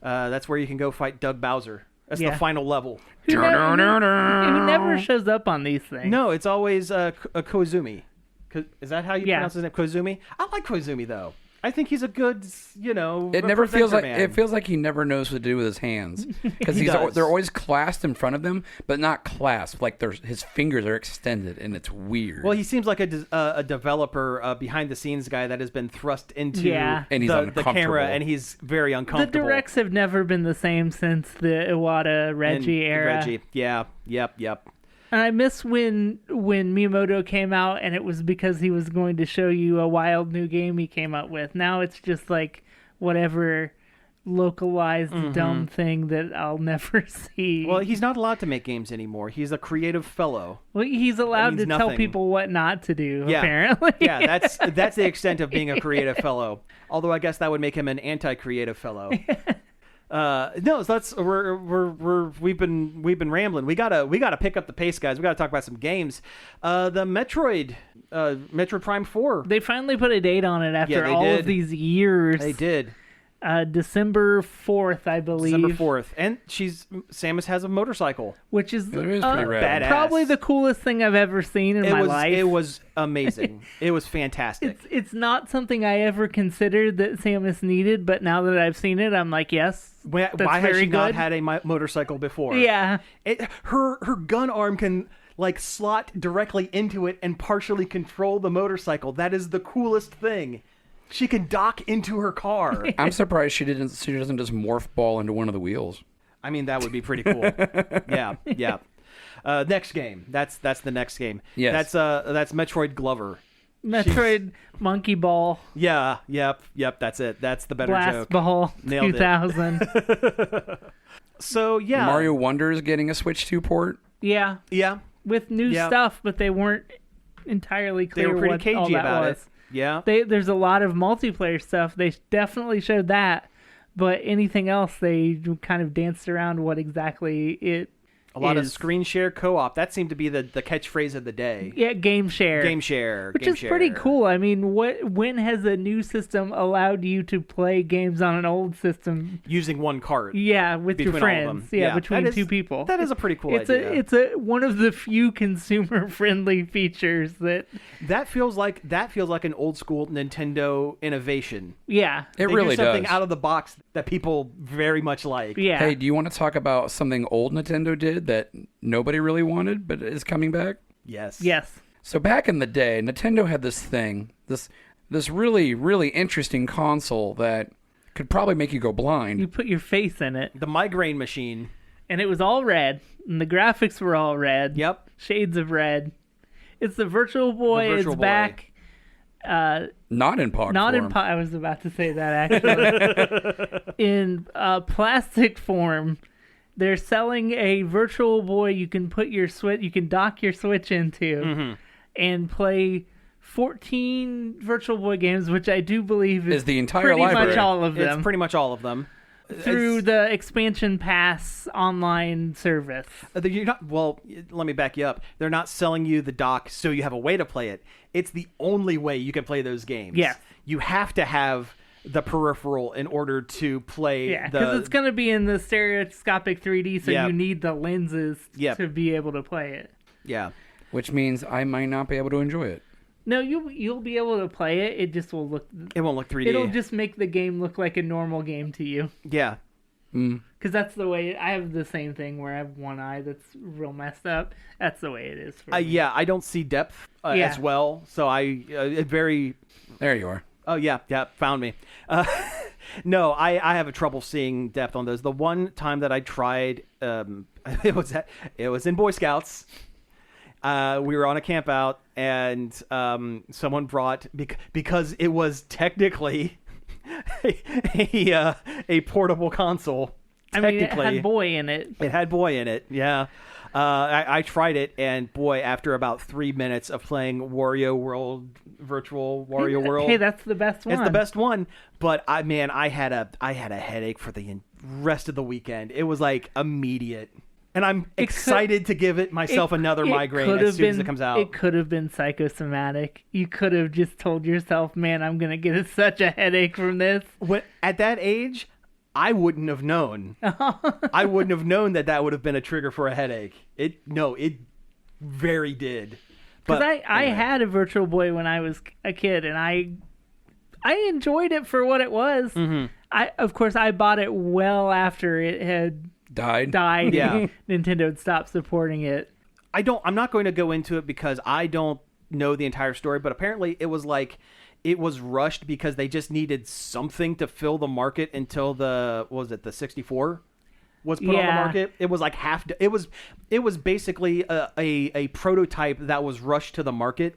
That's where you can go fight Doug Bowser. That's the final level. Who never shows up on these things. No, it's always a Koizumi. Is that how you Yeah. pronounce his name? Koizumi? I like Koizumi, though. I think he's a good, It never feels like man. it feels like he never knows what to do with his hands because He does. they're always clasped in front of him, but not clasped. Like his fingers are extended, and it's weird. Well, he seems like a developer, behind the scenes guy that has been thrust into And he's the uncomfortable. camera, and he's very The uncomfortable. directs have never been the same since the Iwata Reggie And era. Reggie, yeah, yep. And I miss when Miyamoto came out and it was because he was going to show you a wild new game he came up with. Now it's just like whatever localized dumb thing that I'll never see. Well, he's not allowed to make games anymore. He's a creative fellow. Well, he's allowed to means tell nothing. people what not to do, Yeah. apparently. Yeah, that's the extent of being a creative fellow. Although I guess that would make him an anti-creative fellow. No, so we've been rambling. We gotta pick up the pace, guys. We gotta talk about some games. The Metroid Prime 4. They finally put a date on it after they all did. of these years. They did. December 4th, I believe. December 4th, and Samus has a motorcycle. Which is, It is pretty rad. badass. probably the coolest thing I've ever seen in my life. It was amazing. It was fantastic. It's not something I ever considered that Samus needed, but now that I've seen it, I'm like, yes, Why that's has very she not good. had a motorcycle before? Yeah, Her gun arm can like slot directly into it and partially control the motorcycle. That is the coolest thing. She can dock into her car. I'm surprised she doesn't just morph ball into one of the wheels. I mean, that would be pretty cool. Yeah. Next game. That's the next game. Yes. That's Metroid Glover. Metroid Monkey Ball Yeah. Yep. That's it. That's the better Blast joke. Ball Nailed it. 2000. So yeah. Mario Wonder is getting a Switch 2 port. Yeah, Yeah. with new Yeah. stuff, but they weren't entirely They clear were pretty what cagey all that about was. it. Yeah. There's a lot of multiplayer stuff. They definitely showed that, but anything else, they kind of danced around what exactly it A lot of is. screen share co-op. That seemed to be the catchphrase of the day. Yeah, game share. Game share. Which game is share. pretty cool. I mean, when has a new system allowed you to play games on an old system? Using one cart. Yeah, with your Between all of them. friends. Yeah, Yeah, between that is- two people. That is a pretty cool it's idea. it's one of the few consumer friendly features that. That feels like an old school Nintendo innovation. Yeah. It They really do something does. out of the box that people very much like. Yeah. Hey, do you want to talk about something old Nintendo did that nobody really wanted, but is coming back? Yes. Yes. So back in the day, Nintendo had this thing, this this really, really interesting console that could probably make you go blind. You put your face in it, The migraine machine. and it was all red, and the graphics were all red. Yep. Shades of red. It's the Virtual Boy. The Virtual It's Boy. back. Not in pod Not form. in I was about to say that actually. In plastic form. They're selling a Virtual Boy you can put your Switch, you can dock your Switch into, and play 14 Virtual Boy games, which I do believe is the entire pretty library. much all of them It's pretty much all of them. through the Expansion Pass online service. You're not, well, let me back you up. They're not selling you the dock so you have a way to play it. It's the only way you can play those games. Yes. You have to have the peripheral in order to play. Yeah, because it's going to be in the stereoscopic 3D, so Yep. you need the lenses Yep. to be able to play it. Yeah. Which means I might not be able to enjoy it. No, you'll be able to play it. It just will look. It won't look 3D. It'll just make the game look like a normal game to you. Yeah. Because that's the way. I have the same thing where I have one eye that's real messed up. That's the way it is for me. Yeah, I don't see depth Yeah. as well. So it very... There you are. Oh, yeah, found me. No, I have a trouble seeing depth on those. The one time that I tried, it was in Boy Scouts. We were on a camp out, and someone brought, because it was technically a portable console. I mean, it Technically, had boy in it. It had boy in it, yeah. I tried it, and boy, after about 3 minutes of playing Wario World, Virtual Wario World, Hey, that's the best one. it's the best one. But I had a headache for the rest of the weekend. It was like immediate, and I'm excited to give myself another migraine as soon as it comes out. It could have been psychosomatic. You could have just told yourself, "Man, I'm gonna get such a headache from this." At that age, I wouldn't have known. I wouldn't have known that would have been a trigger for a headache. It very did. Because But I anyway. had a Virtual Boy when I was a kid, and I enjoyed it for what it was. Mm-hmm. Of course, I bought it well after it had Died. Yeah. Nintendo had stopped supporting it. I'm not going to go into it because I don't know the entire story, but apparently it was rushed because they just needed something to fill the market until the 64 was put on the Yeah. market. It was like it was basically a prototype that was rushed to the market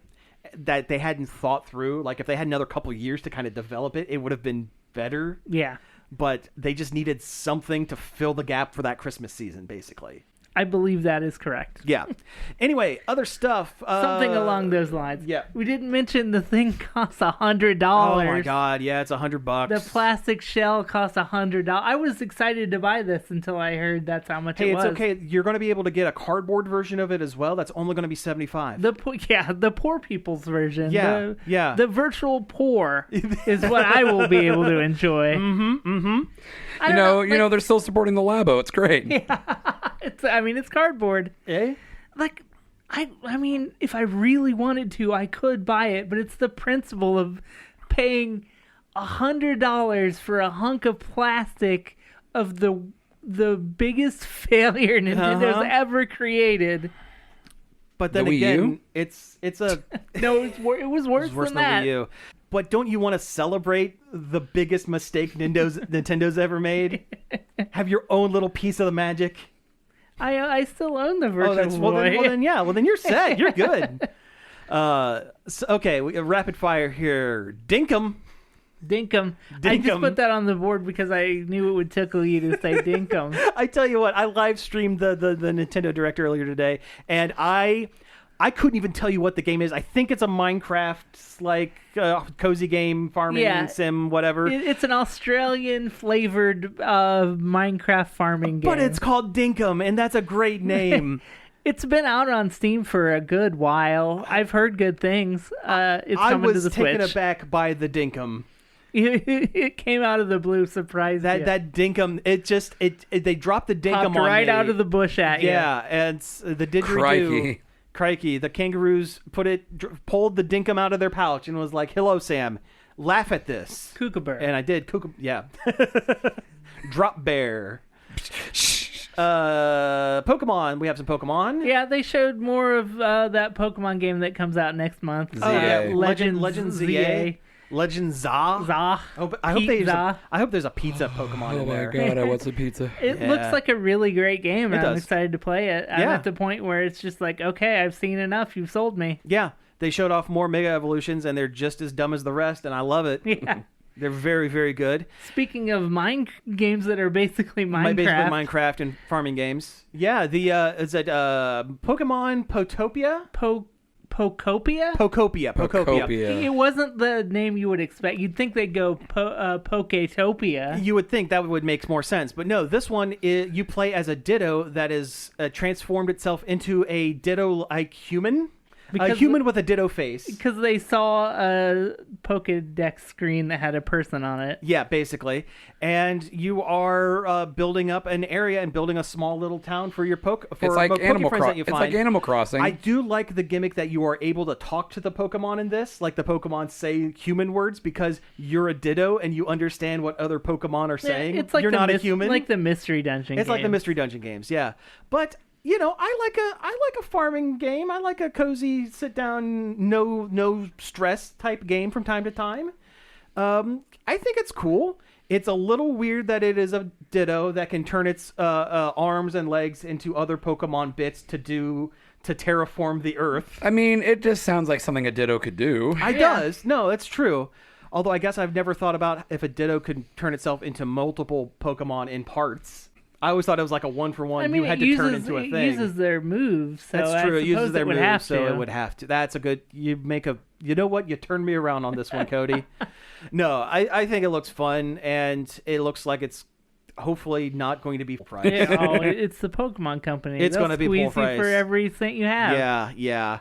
that they hadn't thought through. Like if they had another couple years to kind of develop it, it would have been better. Yeah, But they just needed something to fill the gap for that Christmas season, basically. I believe that is correct. Yeah. Anyway, other stuff. Something along those lines. yeah. We didn't mention the thing costs $100. Oh my God! Yeah, it's $100. The plastic shell costs $100. I was excited to buy this until I heard that's how much Hey, it was. it's okay. You're going to be able to get a cardboard version of it as well. That's only going to be $75. The poor people's version. Yeah, yeah. The virtual poor is what I will be able to enjoy. I You don't know, they're still supporting the Labo. It's great. it's cardboard. Eh? Like, I mean, if I really wanted to, I could buy it, but it's the principle of paying $100 for a hunk of plastic of the biggest failure Nintendo's ever created. But then The Wii again, U? it's a No, it was worse, it's worse than than that. Wii U. But don't you want to celebrate the biggest mistake Nintendo's ever made? Have your own little piece of the magic. I still own the Virtual Boy. Well then you're set. You're good. Okay, rapid fire here. Dinkum. Dinkum. I just Dinkum. put that on the board because I knew it would tickle you to say Dinkum. I tell you what, I live streamed the Nintendo Direct earlier today, and I couldn't even tell you what the game is. I think it's a Minecraft like cozy game, farming sim, whatever. It's an Australian flavored Minecraft farming game. But it's called Dinkum, and that's a great name. It's been out on Steam for a good while. I've heard good things. It's I coming to was the taken Switch. aback by the Dinkum. It came out of the blue, surprised you. That Dinkum, they dropped the Dinkum Popped on right me. out of the bush at you. Yeah, and the didgeridoo. Crikey, the kangaroos pulled the Dinkum out of their pouch and was like, "Hello, Sam, laugh at this." Kookaburra. And I did. Yeah. Drop Bear. Pokemon. We have some Pokemon. Yeah, they showed more of that Pokemon game that comes out next month. ZA. Legend ZA. Legend Za. Za. I Pizza. hope there's a pizza Pokemon Oh in my there. god, I want some pizza. It Yeah. looks like a really great game, and It I'm does. excited to play it. I'm Yeah. at the point where it's just like, okay, I've seen enough. You've sold me. Yeah, they showed off more Mega Evolutions, and they're just as dumb as the rest, and I love it. Yeah. They're very, very good. Speaking of games that are basically Minecraft. Basically Minecraft and farming games. Yeah, is it Pokemon Potopia? Pokopia? Pokopia. It wasn't the name you would expect. You'd think they'd go Poketopia. You would think that would make more sense, but no. This one, you play as a Ditto that is transformed itself into a Ditto-like human. A human with a Ditto face. Because they saw a Pokedex screen that had a person on it. Yeah, basically. And you are building up an area and building a small little town for your It's like Animal friends that you It's find. like Animal Crossing. I do like the gimmick that you are able to talk to the Pokemon in this. Like the Pokemon say human words because you're a Ditto and you understand what other Pokemon are saying. It's like you're not a human. like the Mystery Dungeon It's like the games. Mystery Dungeon games, yeah. But you know, I like a farming game. I like a cozy, sit down, no stress type game from time to time. I think it's cool. It's a little weird that it is a Ditto that can turn its arms and legs into other Pokemon bits to terraform the Earth. I mean, it just sounds like something a Ditto could do. It does. No, that's true. Although I guess I've never thought about if a Ditto could turn itself into multiple Pokemon in parts. I always thought it was like a one-for-one. I mean, you had to turn into a thing. It uses their moves. So That's true. It uses their would moves, have so to. it would have to. That's a good. You know what? You turned me around on this one, Cody. No, I think it looks fun, and it looks like it's hopefully not going to be full price. It's the Pokemon Company. It's They'll gonna be squeeze full you price. for every cent you have. Yeah.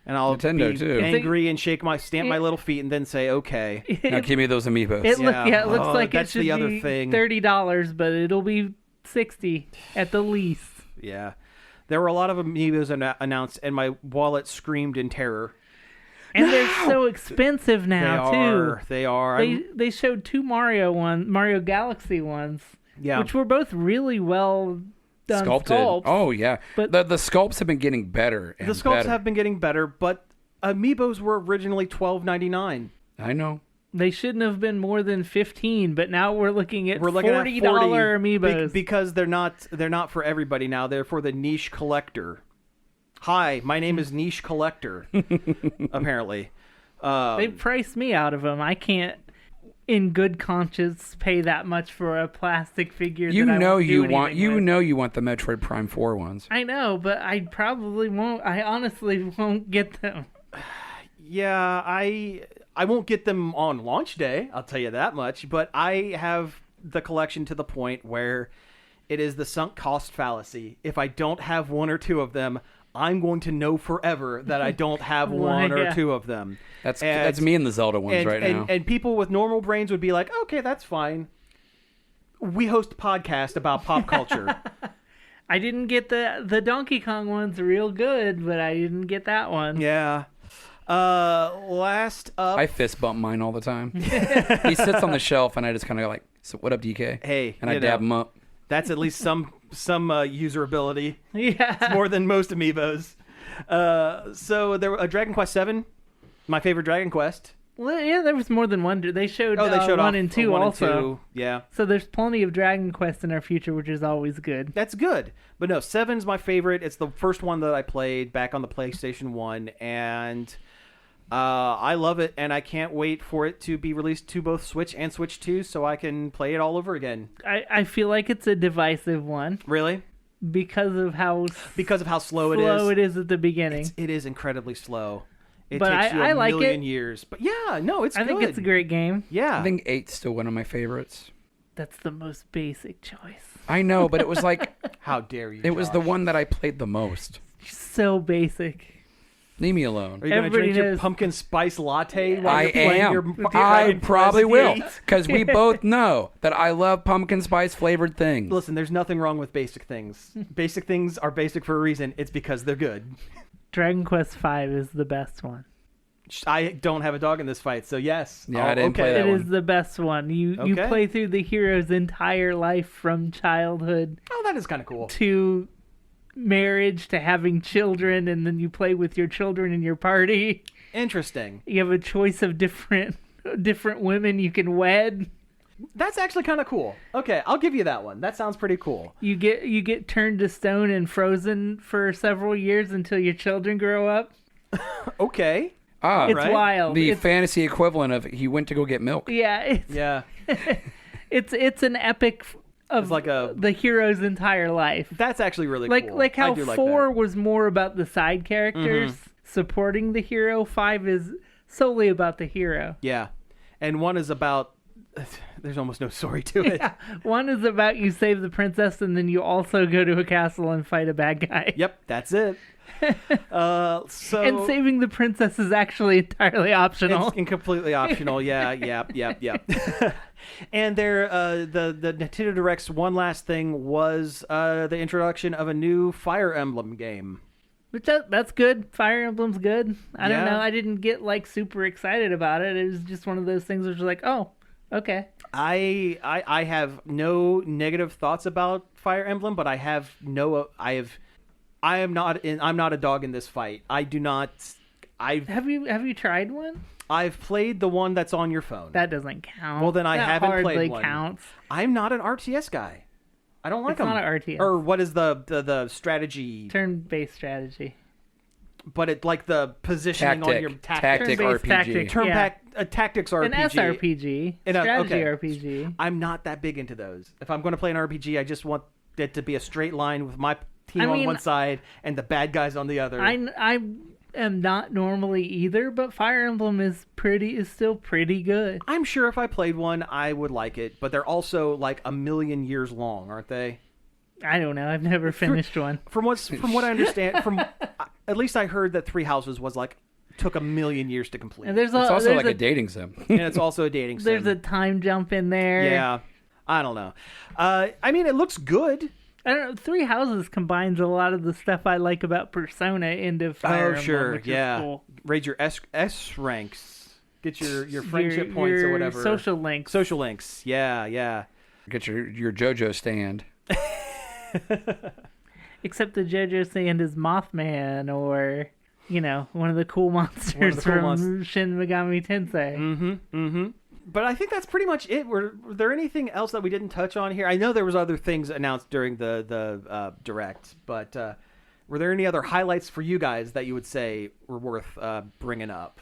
And I'll Nintendo, be too. angry and stamp my little feet, and then say, "Okay." Now give me those amiibos. It looks Oh, like it that's should the other be thing. $30, but it'll be $60 at the least. Yeah, there were a lot of amiibos announced, and my wallet screamed in terror. And they're so expensive now too. They are. They showed two Mario Galaxy ones, Yeah. which were both really well done Sculpted. sculpts. Oh yeah, But- the sculpts have been getting better. And The sculpts better. have been getting better, but amiibos were originally $12.99. I know. They shouldn't have been more than 15, but now we're looking at $40 $40 amiibos. because they're not for everybody now. They're for the niche collector. Hi, my name is Niche Collector. Apparently, They priced me out of them. I can't, in good conscience, pay that much for a plastic figure. You that I know won't do you want anything with. you want the Metroid Prime 4 ones. I know, but I probably won't. I honestly won't get them. yeah, I won't get them on launch day. I'll tell you that much. But I have the collection to the point where it is the sunk cost fallacy. If I don't have one or two of them, I'm going to know forever that I don't have one or Yeah. two of them. That's me and the Zelda ones right now. And people with normal brains would be like, okay, that's fine. We host a podcast about pop culture. I didn't get the Donkey Kong one's real good, but I didn't get that one. Yeah. Last up. I fist bump mine all the time. He sits on the shelf, and I just kind of like, so what up, DK? Hey, and I you dab know. him up. That's at least some usability. Yeah. It's more than most amiibos. So there were Dragon Quest VII, my favorite Dragon Quest. Well, yeah, there was more than one. They showed, They showed 1 off and 2 1 and also. 2. Yeah, So there's plenty of Dragon Quest in our future, which is always good. that's good. But no, 7's my favorite. It's the first one that I played back on the PlayStation 1, and I love it, and I can't wait for it to be released to both Switch and Switch 2 so I can play it all over again. I feel like it's a divisive one Really? because of how slow it is at the beginning. It is incredibly slow. It But takes you I a like million it. years. But yeah, no, it's I good. think it's a great game. Yeah. I think 8's still one of my favorites. That's the most basic choice. I know, but it was like How dare you, it was the Josh. one that I played the most. So basic. Leave me alone. Are you going to Everybody drink your knows. pumpkin spice latte while I you're playing am. your I Dragon probably Quest will, 8? because we both know that I love pumpkin spice flavored things. Listen, there's nothing wrong with basic things. Basic things are basic for a reason. It's because they're good. Dragon Quest V is the best one. I don't have a dog in this fight, so yes. Yeah, I didn't play okay. that It one. is the best one. You Okay. play through the hero's entire life from childhood Oh, that is kind of cool. to marriage to having children, and then you play with your children in your party. Interesting. You have a choice of different different women you can wed. That's actually kind of cool. Okay, I'll give you that one. That sounds pretty cool. You get turned to stone and frozen for several years until your children grow up. Okay. It's right. wild. The It's, fantasy equivalent of he went to go get milk. yeah, Yeah. it's an epic of It's like a- the hero's entire life. That's actually really Like cool. like how I do like 4 that. was more about the side characters supporting the hero. 5 is solely about the hero. Yeah. And one is about... There's almost no story to it. Yeah. 1 is about you save the princess and then you also go to a castle and fight a bad guy. Yep, that's it. So And saving the princess is actually entirely optional. it's completely optional. Yeah, yep. And there, the Nintendo Direct's one last thing was the introduction of a new Fire Emblem game. Which that's good. Fire Emblem's good. I don't Yeah. know. I didn't get like super excited about it. It was just one of those things where it's like, oh, okay. I have no negative thoughts about Fire Emblem, but I'm not a dog in this fight. Have you tried one? I've played the one that's on your phone. That doesn't count. Well, then I That haven't hardly played one. counts. I'm not an RTS guy. I don't like It's them. not an RTS. Or what is the strategy? Turn-based strategy. But it like the positioning on your Tactic Turn-based RPG. tactic. Turn Yeah. back a tactics RPG. An SRPG. And Strategy okay. RPG. I'm not that big into those. If I'm going to play an RPG, I just want it to be a straight line with my team on mean, one side and the bad guys on the other. I am not normally either, but Fire Emblem is still pretty good. I'm sure if I played one, I would like it. But they're also like a million years long, aren't they? I don't know. I've never finished one. From what I understand, at least I heard that Three Houses was like took a million years to complete. And there's It's also there's like a dating sim. And it's also a dating sim. there's a time jump in there. Yeah, I don't know. I mean, it looks good. I don't know. Three Houses combines a lot of the stuff I like about Persona into Fire Emblem, Sure, which yeah. is cool. Raise your S ranks. Get your friendship points or your whatever. social links. Social links. Yeah. Get your JoJo stand. Except the JoJo stand is Mothman or, one of the cool monsters from Shin Megami Tensei. But I think that's pretty much it. Were there anything else that we didn't touch on here? I know there was other things announced during the direct, but were there any other highlights for you guys that you would say were worth bringing up?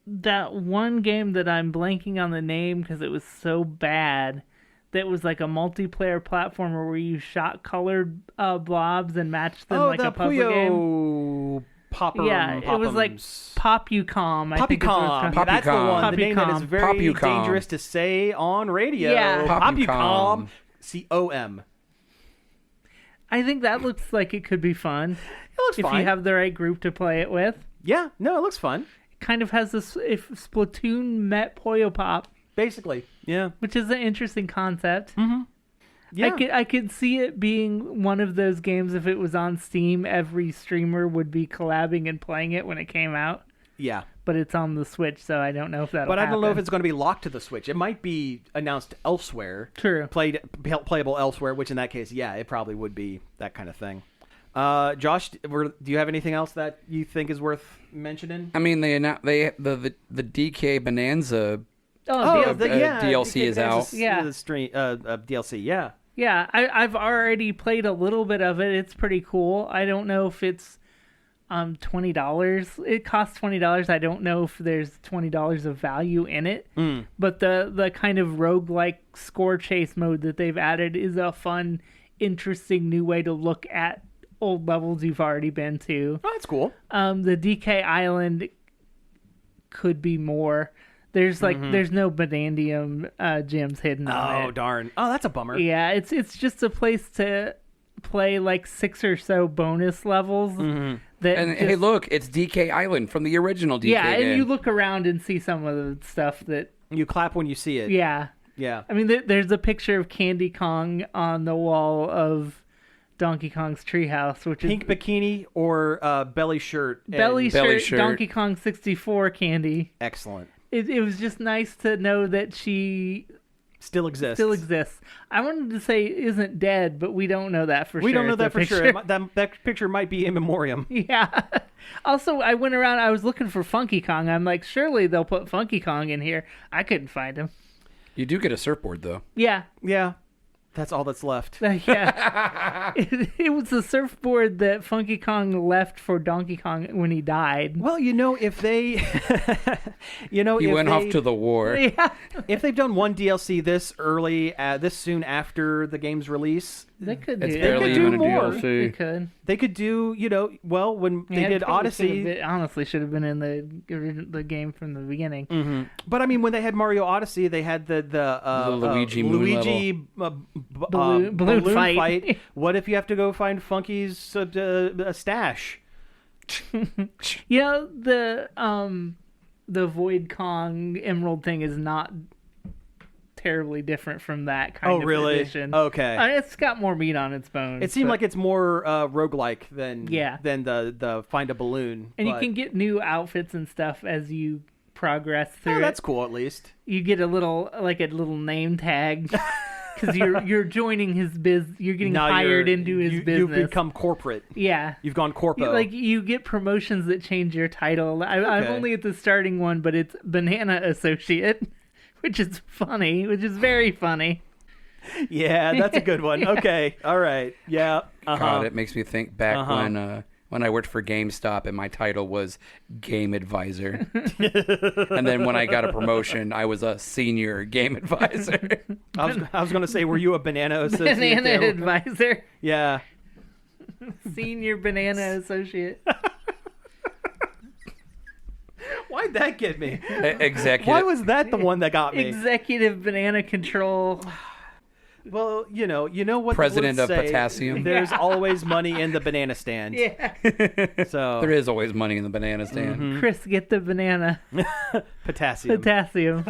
That one game that I'm blanking on the name because it was so bad, that was like a multiplayer platformer where you shot colored blobs and matched them like a puzzle game. Popper, it was like Popucom. I think is what it's Poppycom. called. That's the one. The name that is Poppycom. very Poppycom. dangerous to say on radio. Yeah. Poppycom. COM. I think that looks like it could be fun It looks if fine. you have the right group to play it with. Yeah, no, it looks fun. It kind of has this if Splatoon met Puyo Pop, Basically, yeah. which is an interesting concept. Yeah. I could see it being one of those games if it was on Steam, every streamer would be collabing and playing it when it came out. Yeah. But it's on the Switch, so I don't know if that'll But I don't know if happen. it's going to be locked to the Switch. It might be announced elsewhere. True. Playable elsewhere, which in that case, yeah, it probably would be that kind of thing. Josh, do you have anything else that you think is worth mentioning? I mean, the DK Bonanza DLC is out. Yeah. The stream, DLC, yeah. Yeah, I've already played a little bit of it. It's pretty cool. I don't know if it's $20. It costs $20. I don't know if there's $20 of value in it. But the kind of roguelike score chase mode that they've added is a fun, interesting new way to look at old levels you've already been to. Oh, that's cool. The DK Island could be more. There's there's no Bonandium gems hidden on it. Oh, darn. Oh, that's a bummer. Yeah, it's just a place to play like 6 or so bonus levels. That And hey, look, it's DK Island from the original DK yeah, game. and you look around and see some of the stuff that. You clap when you see it. Yeah, Yeah. I mean, there's a picture of Candy Kong on the wall of Donkey Kong's treehouse, which Pink is bikini or belly shirt. and- belly Belly shirt, shirt. Donkey Kong 64 Candy. Excellent. It was just nice to know that she Still exists. Still exists. I wanted to say isn't dead, but we don't know that for sure. We don't know It's that a for picture. sure. That picture might be in memoriam. Yeah. Also, I went around. I was looking for Funky Kong. I'm like, surely they'll put Funky Kong in here. I couldn't find him. You do get a surfboard, though. Yeah. Yeah. That's all that's left. Yeah. It was the surfboard that Funky Kong left for Donkey Kong when he died. Well, if they, He went off to the war. Yeah. if they've done one DLC this early, this soon after the game's release, They could do It's it. barely do even a more. They DLC. could. they could do, when they Yeah, it did probably should have Odyssey. been- honestly, should have been in the game from the beginning. But I mean, when they had Mario Odyssey, they had the Luigi moon Balloon fight. What if you have to go find Funky's stash? You know, the Void Kong Emerald thing is not terribly different from that kind of edition. Okay. It's got more meat on its bones. It seemed but- like it's more roguelike than Yeah. than the find a balloon. and but- you can get new outfits and stuff as you progress through Oh, it. that's cool. At least. You get a little name tag because you're joining his you're getting Now hired you're- into his You've business. become corporate. Yeah. You've gone corpo. Like you get promotions that change your title. I'm Okay. only at the starting one, but it's Banana Associate, which is funny, which is very funny. Yeah, that's a good one. Okay. All right. Yeah. God, it makes me think back Uh-huh. when I worked for GameStop and my title was Game Advisor. And then when I got a promotion, I was a senior game advisor. I was going to say, were you a banana associate? Banana there? Advisor, Yeah. Senior Banana Associate. Why'd that get me? Executive. Why was that the one that got me? Executive Banana Control. Well, you know what the President words of say. Potassium. There's always money in the banana stand. Yeah. So There is always money in the banana stand. Chris, get the banana. potassium. Potassium.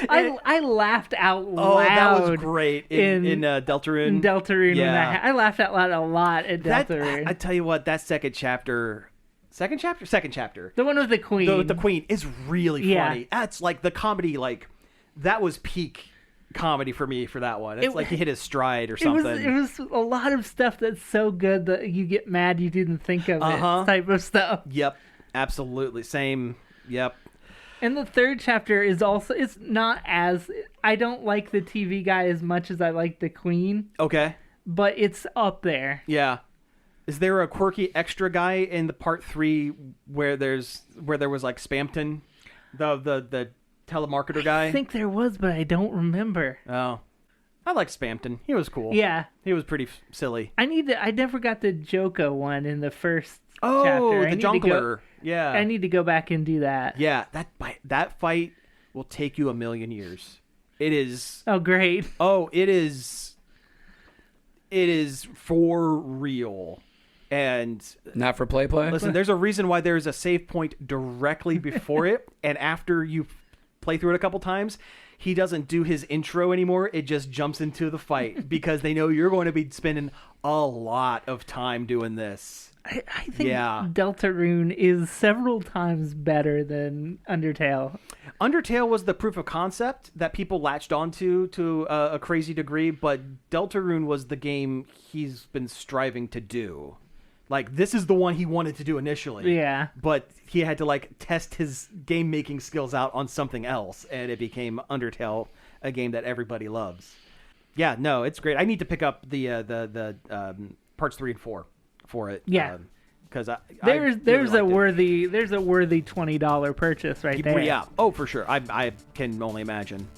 I laughed out loud. Oh, that was great in in Deltarune. In Deltarune. Yeah. I laughed out loud a lot at Deltarune. I tell you what, that second chapter. The one with the queen. The queen is really Yeah. funny. That's like the comedy. Like that was peak comedy for me for that one. It's like he hit his stride or something. It was a lot of stuff that's so good that you get mad you didn't think of it type of stuff. Yep, absolutely same. Yep. And the third chapter is also, it's not as, I don't like the TV guy as much as I like the queen, Okay. but it's up there. Yeah. Is there a quirky extra guy in the part 3 where there was like Spampton, the telemarketer guy? I think there was, but I don't remember. Oh, I like Spampton. He was cool. Yeah. He was pretty silly. I never got the Joko one in the first Oh, chapter. the Jonkler. Yeah. I need to go back and do that. Yeah, that fight will take you a million years. It is. Oh, great. Oh, it is. It is for real. And Not for play. listen, there's a reason why there's a save point directly before it, and after you play through it a couple times, he doesn't do his intro anymore. It just jumps into the fight because they know you're going to be spending a lot of time doing this. I think Yeah. Deltarune is several times better than Undertale. Undertale was the proof of concept that people latched onto to a crazy degree, but Deltarune was the game he's been striving to do. Like, this is the one he wanted to do initially. Yeah. But he had to, like, test his game-making skills out on something else, and it became Undertale, a game that everybody loves. Yeah, no, it's great. I need to pick up the parts 3 and 4 for it. Yeah. Because There's a worthy $20 purchase right there. Yeah. Oh, for sure. I can only imagine.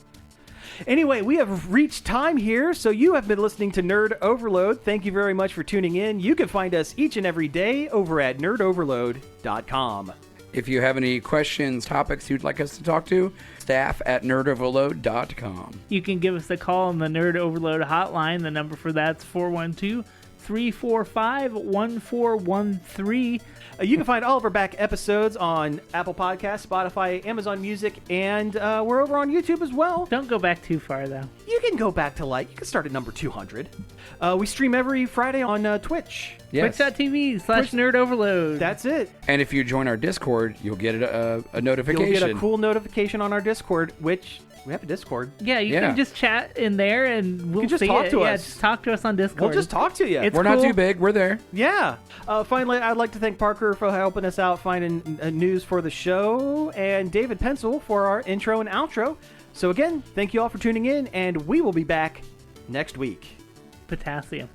Anyway, we have reached time here, so you have been listening to Nerd Overload. Thank you very much for tuning in. You can find us each and every day over at nerdoverload.com. If you have any questions, topics you'd like us to talk to, staff at nerdoverload.com. You can give us a call on the Nerd Overload hotline. The number for that's 412-345-1413. You can find all of our back episodes on Apple Podcasts, Spotify, Amazon Music, and we're over on YouTube as well. Don't go back too far, though. You can go back to you can start at number 200. We stream every Friday on Twitch. Yes. Twitch.tv/Nerd Overload. That's it. And if you join our Discord, you'll get a notification. You'll get a cool notification on our Discord, which We have a Discord. Yeah, you Yeah. can just chat in there and we'll just see talk it. to Yeah, us. just talk to us on Discord. We'll just talk to you. It's We're not cool. too big. We're there. Yeah. Finally, I'd like to thank Parker for helping us out finding news for the show, and David Pencil for our intro and outro. So again, thank you all for tuning in, and we will be back next week. Potassium.